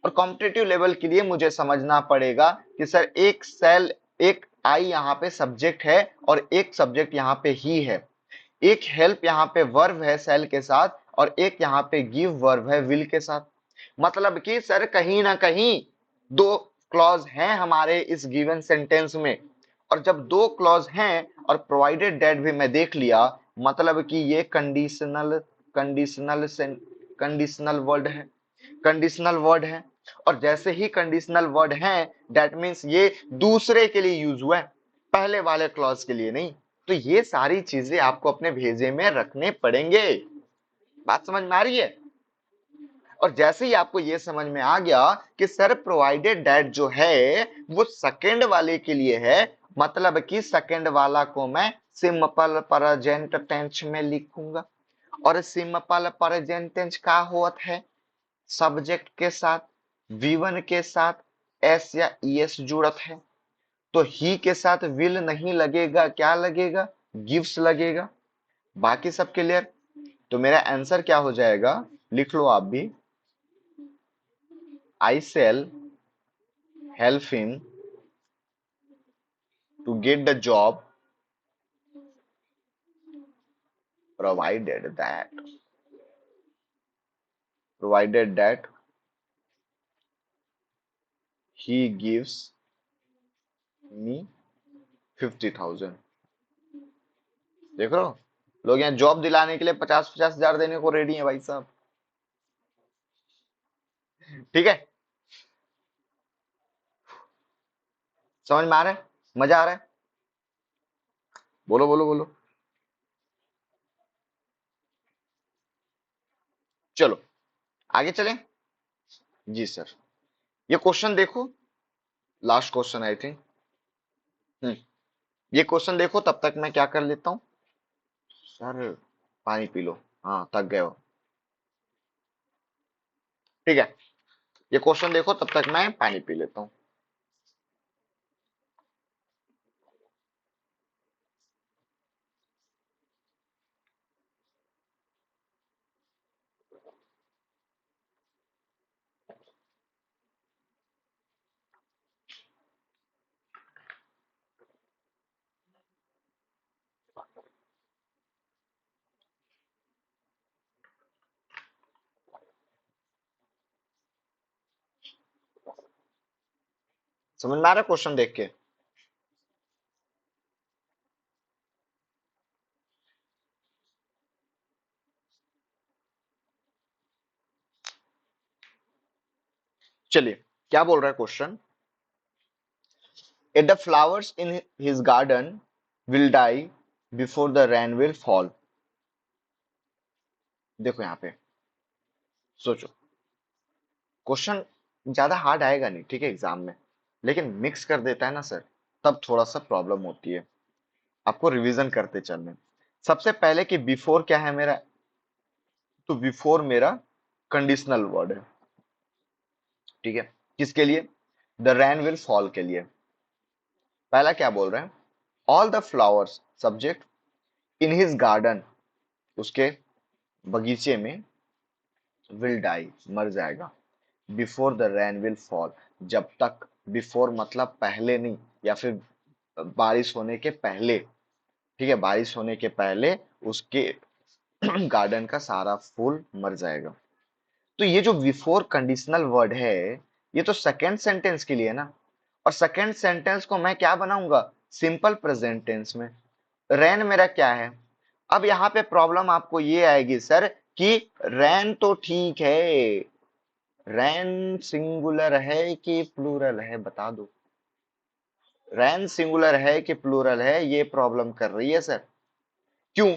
और कॉम्पिटिटिव लेवल के लिए मुझे समझना पड़ेगा कि सर एक सेल, एक आई यहाँ पे सब्जेक्ट है और एक सब्जेक्ट यहाँ पे ही है, एक हेल्प यहाँ पे वर्ब है सेल के साथ, और एक यहाँ पे गिव वर्ब है विल के साथ। मतलब कि सर कहीं ना कहीं दो क्लॉज हैं हमारे इस गिवन सेंटेंस में। और जब दो क्लॉज हैं और प्रोवाइडेड दैट भी मैं देख लिया, मतलब कि ये कंडीशनल कंडीशनल कंडीशनल वर्ड है, कंडीशनल वर्ड है। और जैसे ही कंडीशनल वर्ड है, दैट मीन्स ये दूसरे के लिए यूज हुआ है, पहले वाले क्लॉज के लिए नहीं। तो ये सारी चीजें आपको अपने भेजे में रखने पड़ेंगे। बात समझ में आ रही है? और जैसे ही आपको ये समझ में आ गया कि सर प्रोवाइडेड दैट जो है वो सेकंड वाले के लिए है, मतलब कि सेकंड वाला को मैं सिंपल प्रेजेंट टेंस में लिखूंगा। और सिंपल प्रेजेंट टेंस का होता है सब्जेक्ट के साथ V1 के साथ एस या ईएस जुड़त है, तो ही के साथ विल नहीं लगेगा, क्या लगेगा? गिव्स लगेगा। बाकी सब क्लियर? तो मेरा आंसर क्या हो जाएगा, लिख लो आप भी। I shall help him to get the job provided that provided that he gives me 50,000। देख रहे हो, लोग यहाँ जॉब दिलाने के लिए 50-50 हजार देने को रेडी है भाई साहब। ठीक है, समझ में आ रहा है? मजा आ रहा है? बोलो बोलो बोलो। चलो आगे चलें। जी सर, ये क्वेश्चन देखो, लास्ट क्वेश्चन आई थिंक। हम्म, ये क्वेश्चन देखो, तब तक मैं क्या कर लेता हूँ। सर पानी पी लो, हाँ थक गए हो। ठीक है, ये क्वेश्चन देखो, तब तक मैं पानी पी लेता हूँ। समझ में आ रहा है क्वेश्चन देख के? चलिए क्या बोल रहा है question, if the flowers in his garden will die before the rain will fall. देखो यहाँ पे सोचो, क्वेश्चन ज्यादा हार्ड आएगा नहीं, ठीक है, एग्जाम में, लेकिन मिक्स कर देता है ना सर, तब थोड़ा सा प्रॉब्लम होती है। आपको रिवीजन करते चलने, सबसे पहले कि बिफोर क्या है मेरा, तो बिफोर मेरा कंडीशनल वर्ड है, ठीक है, किसके लिए, द रेन विल फॉल के लिए। पहला क्या बोल रहे हैं, all the flowers subject in his garden, उसके बगीचे में, विल डाई मर जाएगा, before the rain will fall, जब तक, बिफोर मतलब पहले नहीं, या फिर बारिश होने के पहले, ठीक है, बारिश होने के पहले उसके गार्डन का सारा फूल मर जाएगा। तो ये जो बिफोर कंडीशनल वर्ड है, ये तो सेकेंड सेंटेंस के लिए है ना, और सेकेंड सेंटेंस को मैं क्या बनाऊंगा, सिंपल प्रेजेंट टेंस में। रैन मेरा क्या है, अब यहाँ पे प्रॉब्लम आपको ये आएगी सर कि रैन तो ठीक है, रैन सिंगुलर है कि प्लूरल है, बता दो, रैन सिंगुलर है कि प्लूरल है, ये प्रॉब्लम कर रही है सर। क्यों,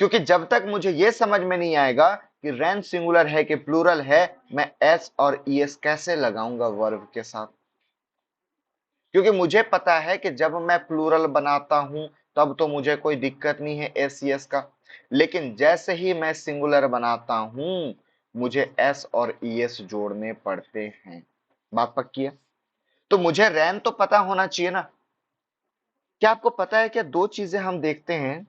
क्योंकि जब तक मुझे ये समझ में नहीं आएगा कि रैन सिंगुलर है कि प्लूरल है, मैं एस और ईएस कैसे लगाऊंगा वर्ब के साथ। क्योंकि मुझे पता है कि जब मैं प्लूरल बनाता हूं तब तो मुझे कोई दिक्कत नहीं है एस ईएस का, लेकिन जैसे ही मैं सिंगुलर बनाता हूं मुझे एस और ईएस जोड़ने पड़ते हैं। बात पक्की है, तो मुझे रैन तो पता होना चाहिए ना। क्या आपको पता है, क्या दो चीजें हम देखते हैं,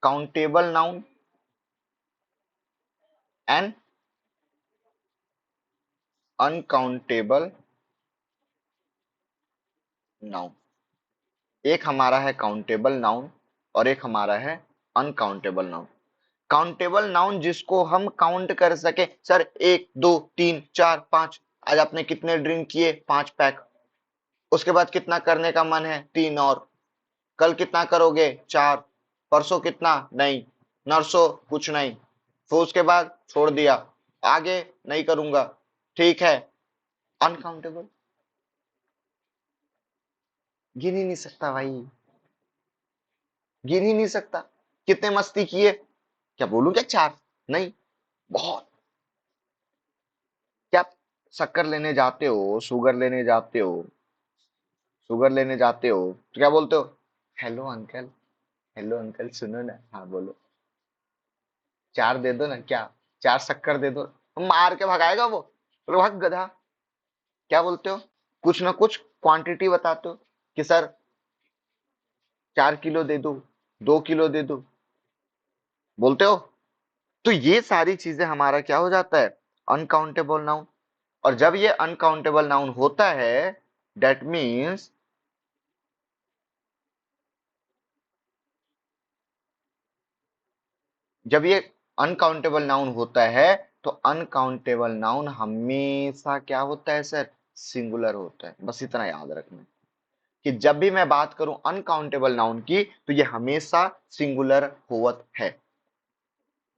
countable noun and uncountable noun. एक हमारा है काउंटेबल नाउन और एक हमारा है अनकाउंटेबल नाउन। काउंटेबल नाउन जिसको हम काउंट कर सके, सर 1 2 3 4 5, आज आपने कितने ड्रिंक किए, 5 पैक, उसके बाद कितना करने का मन है, 3 और, कल कितना करोगे, 4, परसों कितना, नहीं, नरसों कुछ नहीं, फिर उसके बाद छोड़ दिया, आगे नहीं करूंगा, ठीक है, अनकाउंटेबल, गिन ही नहीं सकता भाई, गिन ही नहीं सकता, कितने मस्ती किए, क्या बोलूं क्या, 4, नहीं, बहुत। क्या आप शक्कर लेने जाते हो, शुगर लेने जाते हो, शुगर लेने जाते हो तो क्या बोलते हो, हेलो अंकल, हेलो अंकल सुनो ना, हाँ बोलो, 4 दे दो ना, क्या 4 शक्कर दे दो, मार के भगाएगा वो, बोलो भाग गधा। क्या बोलते हो, कुछ ना कुछ क्वांटिटी बताते हो कि सर 4 किलो दे दो, 2 किलो दे दो, बोलते हो। तो ये सारी चीजें हमारा क्या हो जाता है, अनकाउंटेबल नाउन। और जब ये अनकाउंटेबल नाउन होता है, दैट मीन्स, जब ये अनकाउंटेबल नाउन होता है, तो अनकाउंटेबल नाउन हमेशा क्या होता है सर, सिंगुलर होता है, बस इतना याद रखना कि जब भी मैं बात करूं अनकाउंटेबल नाउन की तो ये हमेशा सिंगुलर होवत है।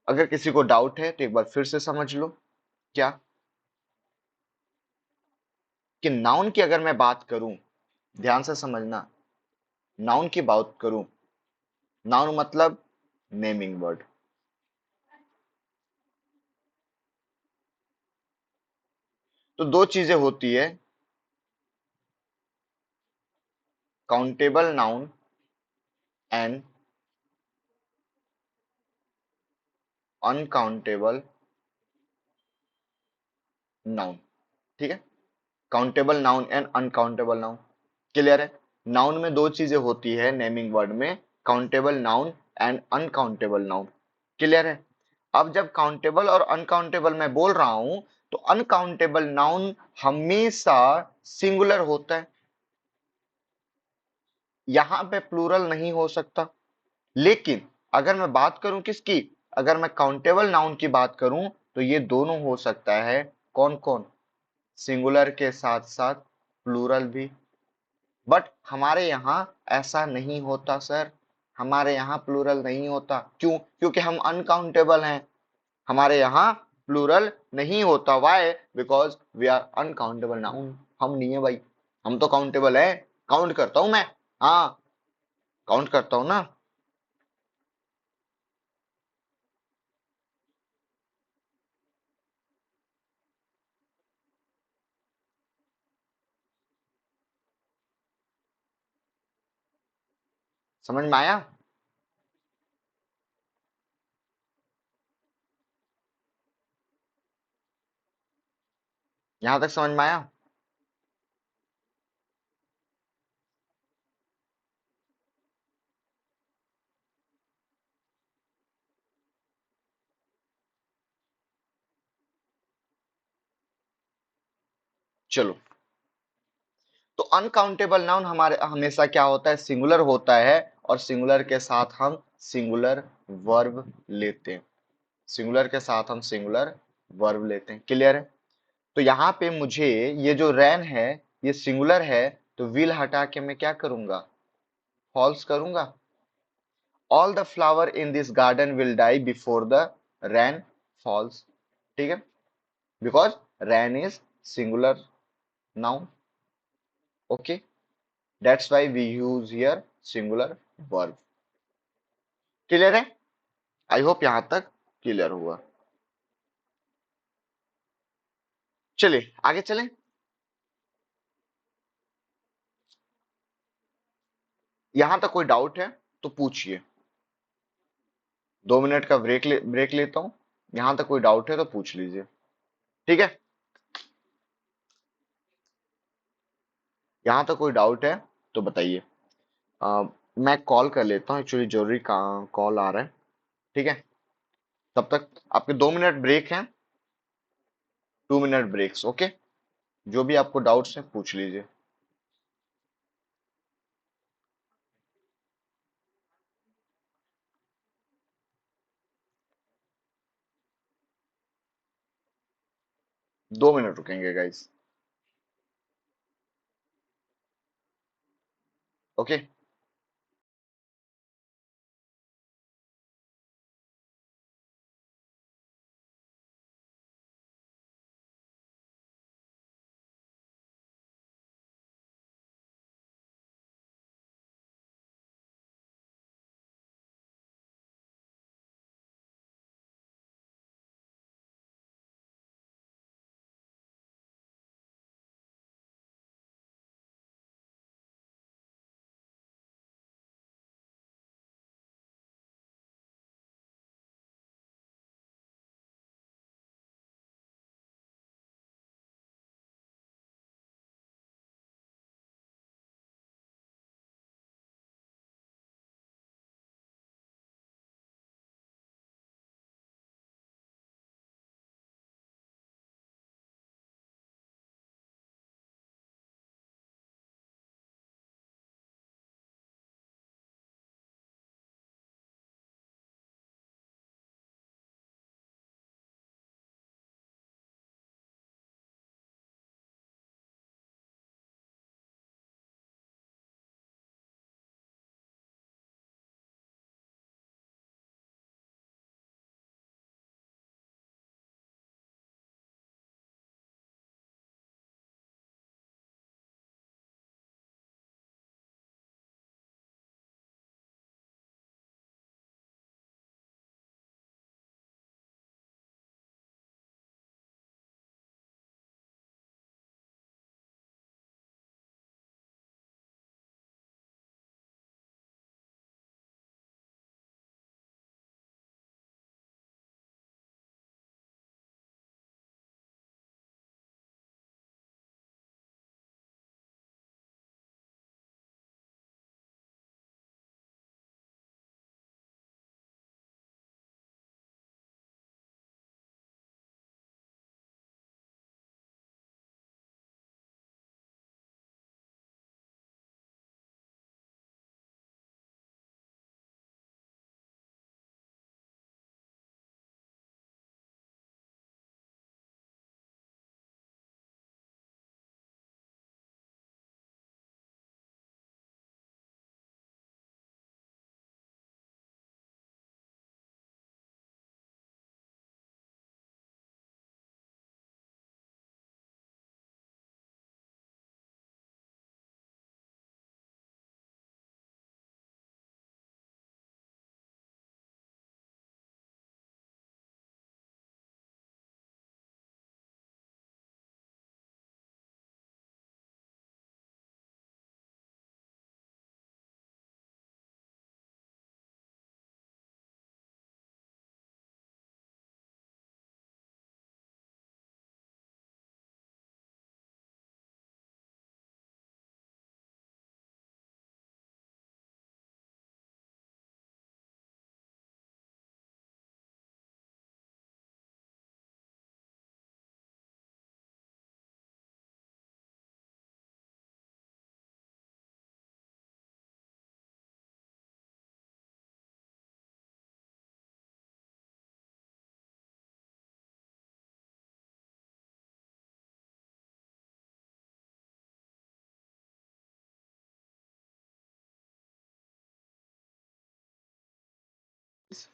अगर किसी को डाउट है तो एक बार फिर से समझ लो, क्या, कि नाउन की अगर मैं बात करूं, ध्यान से समझना, नाउन की बात करूं, नाउन मतलब नेमिंग वर्ड। तो दो चीजें होती है, countable noun and uncountable noun, ठीक है, countable noun and uncountable noun, clear है। नाउन में दो चीजें होती है नेमिंग वर्ड में, countable noun and uncountable noun, clear है। अब जब काउंटेबल और अनकाउंटेबल मैं बोल रहा हूं, तो अनकाउंटेबल नाउन हमेशा सिंगुलर होता है, यहां पे प्लूरल नहीं हो सकता। लेकिन अगर मैं बात करूं किसकी, अगर मैं काउंटेबल नाउन की बात करूं, तो ये दोनों हो सकता है, कौन कौन, सिंगुलर के साथ साथ प्लूरल भी। बट हमारे यहाँ ऐसा नहीं होता सर, हमारे यहाँ प्लूरल नहीं होता, क्यों, क्योंकि हम अनकाउंटेबल हैं, हमारे यहाँ प्लूरल नहीं होता। Why? Because we are uncountable noun. हम नहीं है भाई, हम तो काउंटेबल है। काउंट करता हूं मैं। हाँ, काउंट करता हूं ना। समझ में आया? यहां तक समझ में आया? चलो, तो अनकाउंटेबल नाउन हमारे हमेशा क्या होता है, सिंगुलर होता है। और सिंगुलर के साथ हम सिंगुलर वर्ब लेते हैं। सिंगुलर के साथ हम सिंगुलर वर्ब लेते हैं। क्लियर है? तो यहाँ पे मुझे ये जो रैन है, ये सिंगुलर है, तो विल हटा के मैं क्या करूंगा, फॉल्स करूंगा। All the flower in this garden will die before the rain falls. ठीक है? Because rain is singular noun. Okay, that's why we use here singular verb. Clear है? आई होप यहां तक क्लियर हुआ। चलिए आगे चलें। यहां तक कोई डाउट है तो पूछिए। 2 मिनट का ब्रेक लेता हूं। यहां तक कोई डाउट है तो पूछ लीजिए। ठीक है? यहां तक कोई डाउट है तो बताइए। मैं कॉल कर लेता हूँ, एक्चुअली जरूरी कॉल आ रहा है। ठीक है? तब तक आपके 2 मिनट ब्रेक हैं। 2 मिनट ब्रेक्स। ओके, जो भी आपको डाउट्स हैं पूछ लीजिए। 2 मिनट रुकेंगे guys. Okay.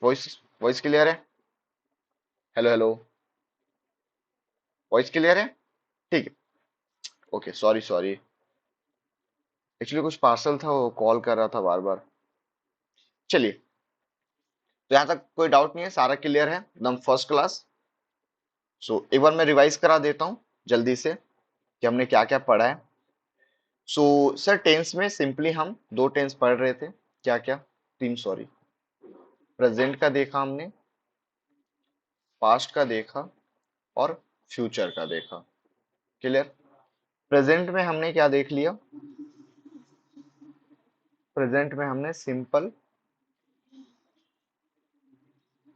Voice voice clear है? हेलो हेलो, वॉइस क्लियर है? ठीक है। ओके, सॉरी सॉरी, एक्चुअली कुछ पार्सल था, वो कॉल कर रहा था बार बार। चलिए, तो यहाँ तक कोई डाउट नहीं है, सारा क्लियर है एकदम फर्स्ट क्लास। सो एक बार मैं रिवाइज करा देता हूँ जल्दी से कि हमने क्या क्या पढ़ा है। सो सर, टेंस में सिंपली हम दो टेंस पढ़ रहे थे। क्या क्या? तीन, सॉरी। प्रेजेंट का देखा हमने, पास्ट का देखा, और फ्यूचर का देखा। क्लियर? प्रेजेंट में हमने क्या देख लिया? प्रेजेंट में हमने सिंपल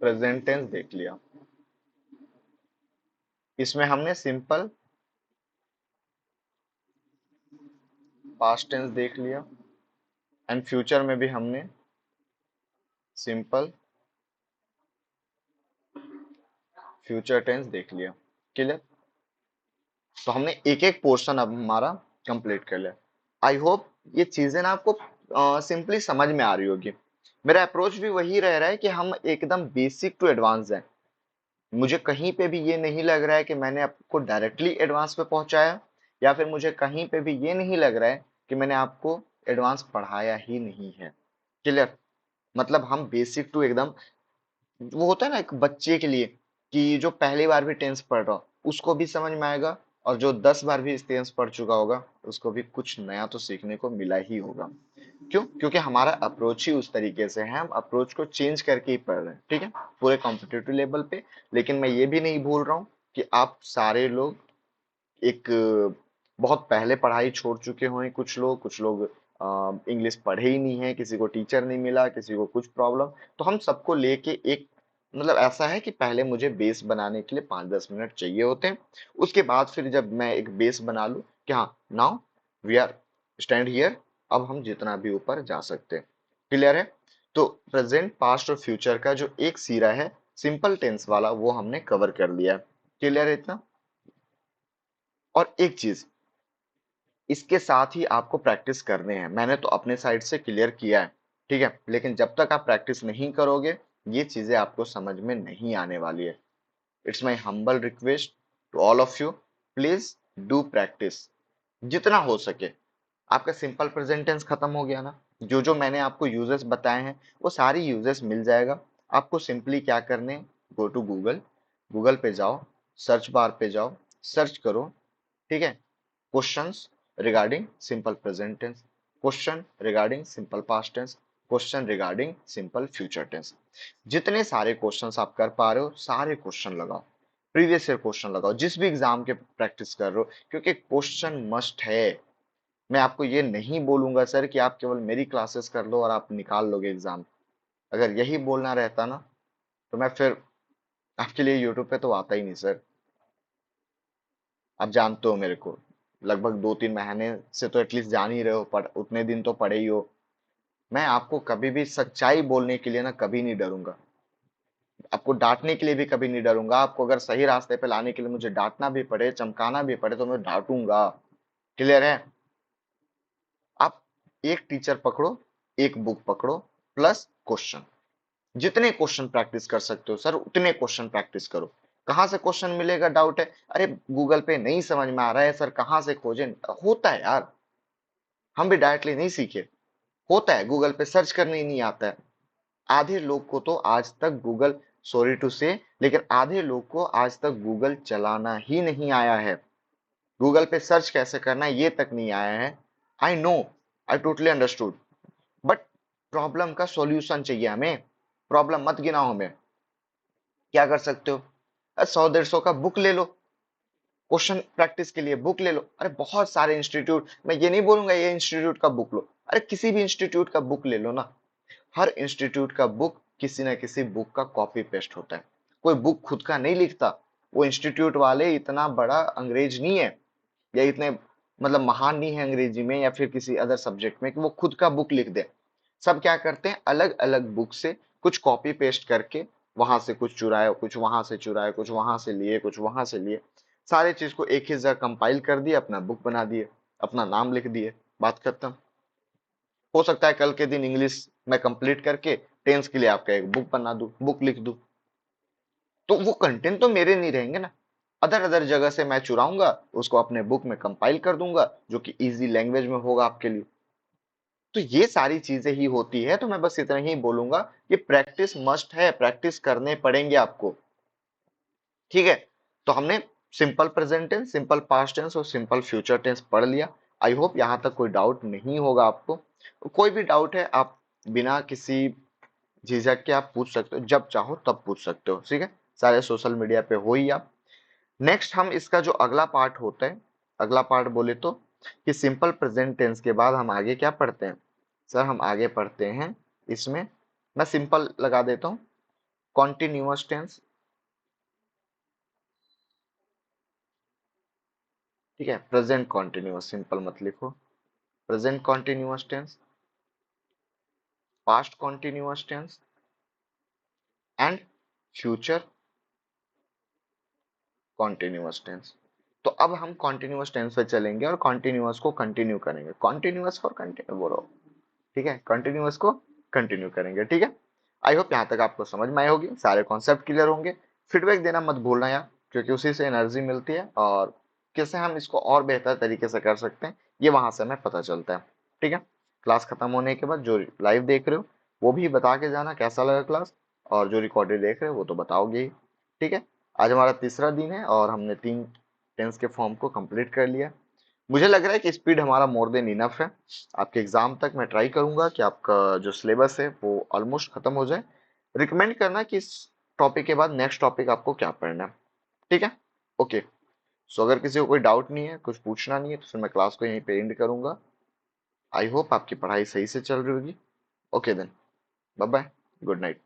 प्रेजेंट टेंस देख लिया। इसमें हमने सिंपल पास्ट टेंस देख लिया, एंड फ्यूचर में भी हमने सिंपल फ्यूचर टेंस देख लिया। क्लियर? तो हमने एक एक पोर्शन अब हमारा कंप्लीट कर लिया। आई होप ये चीजें ना आपको सिंपली समझ में आ रही होगी। मेरा अप्रोच भी वही रह रहा है कि हम एकदम बेसिक टू एडवांस हैं। मुझे कहीं पे भी ये नहीं लग रहा है कि मैंने आपको डायरेक्टली एडवांस पे पहुंचाया, या फिर मुझे कहीं पे भी ये नहीं लग रहा है कि मैंने आपको एडवांस पढ़ाया ही नहीं है। क्लियर? मतलब हम बेसिक टू एकदम, वो होता है ना एक बच्चे के लिए कि जो पहली बार भी टेंस पढ़ रहा हो उसको भी समझ में आएगा, और जो 10 बार भी इस टेंस पढ़ चुका होगा उसको भी कुछ नया तो सीखने को मिला ही होगा। क्यों? क्योंकि हमारा अप्रोच ही उस तरीके से है, हम अप्रोच को चेंज करके ही पढ़ रहे हैं, ठीक है, पूरे कॉम्पिटिटिव लेवल पे। लेकिन मैं ये भी नहीं भूल रहा हूँ कि आप सारे लोग एक बहुत पहले पढ़ाई छोड़ चुके हुए हैं। कुछ लोग इंग्लिश पढ़े ही नहीं है, किसी को टीचर नहीं मिला, किसी को कुछ प्रॉब्लम। तो हम सबको लेके एक, मतलब ऐसा है कि पहले मुझे बेस बनाने के लिए 5-10 मिनट चाहिए होते हैं। उसके बाद फिर जब मैं एक बेस बना लूं कि हाँ, now we are stand here, अब हम जितना भी ऊपर जा सकते हैं। क्लियर है? तो प्रेजेंट, पास्ट और फ्यूचर का जो एक सीरा है सिंपल टेंस वाला, वो हमने कवर कर लिया है। क्लियर है इतना? और एक चीज, इसके साथ ही आपको प्रैक्टिस करने हैं। मैंने तो अपने साइड से क्लियर किया है, ठीक है, लेकिन जब तक आप प्रैक्टिस नहीं करोगे ये चीजें आपको समझ में नहीं आने वाली है। It's my humble request to all of you, please do practice जितना हो सके। आपका सिंपल प्रेजेंट टेंस खत्म हो गया ना? जो जो मैंने आपको यूजेस बताए हैं वो सारी यूजेस मिल जाएगा। आपको सिंपली क्या करने, गो टू गूगल, गूगल पे जाओ, सर्च बार पे जाओ, सर्च करो, ठीक है, questions regarding simple present tense, question regarding simple past tense, question regarding simple future tense. जितने सारे क्वेश्चंस आप कर पा रहे हो सारे क्वेश्चन लगाओ, प्रीवियस ईयर क्वेश्चन लगाओ, जिस भी एग्जाम के प्रैक्टिस कर रहे हो, क्योंकि क्वेश्चन मस्ट है। मैं आपको ये नहीं बोलूंगा सर कि आप केवल मेरी क्लासेस कर लो और आप निकाल लोगे एग्जाम। अगर यही बोलना रहता ना तो मैं फिर आपके लिए यूट्यूब पे तो आता ही नहीं सर। आप जानते हो मेरे को, लगभग 2-3 महीने से तो एटलीस्ट जान ही रहे हो, पढ़ उतने दिन तो पढ़े ही हो। मैं आपको कभी भी सच्चाई बोलने के लिए ना कभी नहीं डरूंगा, आपको डांटने के लिए भी कभी नहीं डरूंगा। आपको अगर सही रास्ते पे लाने के लिए मुझे डांटना भी पड़े, चमकाना भी पड़े, तो मैं डांटूंगा। क्लियर है? आप एक टीचर पकड़ो, एक बुक पकड़ो, प्लस क्वेश्चन। जितने क्वेश्चन प्रैक्टिस कर सकते हो सर उतने क्वेश्चन प्रैक्टिस करो। कहाँ से क्वेश्चन मिलेगा? डाउट है, अरे गूगल पे नहीं समझ में आ रहा है सर, कहाँ से खोजें? होता है यार, हम भी डायरेक्टली नहीं सीखे। होता है, गूगल पे सर्च करने ही नहीं आता है। आधे लोग को तो आज तक गूगल, सॉरी टू से, लेकिन आधे लोग को आज तक गूगल चलाना ही नहीं आया है। गूगल पे सर्च कैसे करना है ये तक नहीं आया है। I know, I totally understood, but problem का सॉल्यूशन चाहिए हमें। प्रॉब्लम मत गिनाओ हमें। क्या कर सकते हो? 100-150 का बुक ले लो, क्वेश्चन प्रैक्टिस के लिए बुक ले लो। अरे बहुत सारे इंस्टीट्यूट, मैं ये नहीं बोलूंगा ये इंस्टीट्यूट का बुक लो, अरे किसी भी इंस्टीट्यूट का बुक ले लो ना। हर इंस्टीट्यूट का बुक किसी ना किसी बुक का कॉपी पेस्ट होता है, कोई बुक खुद का नहीं लिखता। वो इंस्टीट्यूट वाले इतना बड़ा अंग्रेज नहीं है, या इतने मतलब महान नहीं है अंग्रेजी में या फिर किसी अदर सब्जेक्ट में कि वो खुद का बुक लिख दे। सब क्या करते हैं, अलग अलग बुक से कुछ कॉपी पेस्ट करके, वहां से कुछ चुराए, कुछ वहां से चुराए, कुछ वहां से लिए, कुछ वहां से लिए, सारे चीज को एक ही जगह कंपाइल कर दिए, अपना बुक बना दिए, अपना नाम लिख दिए, बात खत्म। हो सकता है कल के दिन इंग्लिश मैं कंप्लीट करके टेंस के लिए आपका एक बुक बना दूं, बुक लिख दूं। तो वो कंटेंट तो मेरे नहीं रहेंगे ना, अदर अदर जगह से मैं चुराऊंगा, उसको अपने बुक में कंपाइल कर दूंगा, जो कि इजी लैंग्वेज में होगा आपके लिए। तो ये सारी चीजें ही होती है। तो मैं बस इतना ही बोलूंगा कि प्रैक्टिस मस्ट है, प्रैक्टिस करने पड़ेंगे आपको। ठीक है, तो हमने simple present tense, simple past tense और सिंपल फ्यूचर टेंस पढ़ लिया। आई होप यहाँ तक कोई डाउट नहीं होगा आपको। कोई भी डाउट है आप बिना किसी झिझक के आप पूछ सकते हो, जब चाहो तब पूछ सकते हो। ठीक है, सारे सोशल मीडिया पे हो ही आप। नेक्स्ट हम इसका जो अगला पार्ट होता है, अगला पार्ट बोले तो कि सिंपल प्रेजेंट टेंस के बाद हम आगे क्या पढ़ते हैं। सर हम आगे पढ़ते हैं इसमें, मैं सिंपल लगा देता हूँ, कॉन्टिन्यूअस टेंस। ठीक है, प्रेजेंट कॉन्टिन्यूअस, सिंपल मत लिखो, present continuous tense, past continuous tense and future continuous tense. तो अब हम कॉन्टिन्यूअस टेंस पे चलेंगे और कॉन्टिन्यूअस को कंटिन्यू करेंगे, कॉन्टिन्यूअस फॉर कंटिन्यू बोलो। ठीक है, कंटिन्यूअस को कंटिन्यू करेंगे। ठीक है, आई होप यहाँ तक आपको समझ में आई होगी, सारे कॉन्सेप्ट क्लियर होंगे। फीडबैक देना मत भूलना यार, क्योंकि उसी से एनर्जी मिलती है, और कैसे हम इसको और बेहतर तरीके से कर सकते हैं ये वहां से हमें पता चलता है। ठीक है, क्लास खत्म होने के बाद जो लाइव देख रहे हो वो भी बता के जाना कैसा लगा क्लास, और जो रिकॉर्डेड देख रहे हो वो तो बताओगे ही। ठीक है, आज हमारा तीसरा दिन है और हमने 3 टेंस के फॉर्म को कंप्लीट कर लिया। मुझे लग रहा है कि स्पीड हमारा मोर देन इनफ है। आपके एग्जाम तक मैं ट्राई करूंगा कि आपका जो सिलेबस है वो ऑलमोस्ट खत्म हो जाए। रिकमेंड करना कि इस टॉपिक के बाद नेक्स्ट टॉपिक आपको क्या पढ़ना है। ठीक है, ओके। सो अगर किसी को कोई डाउट नहीं है, कुछ पूछना नहीं है, तो फिर मैं क्लास को यहीं पे एंड करूंगा। आई होप आपकी पढ़ाई सही से चल रही होगी। Okay then, bye bye, good night.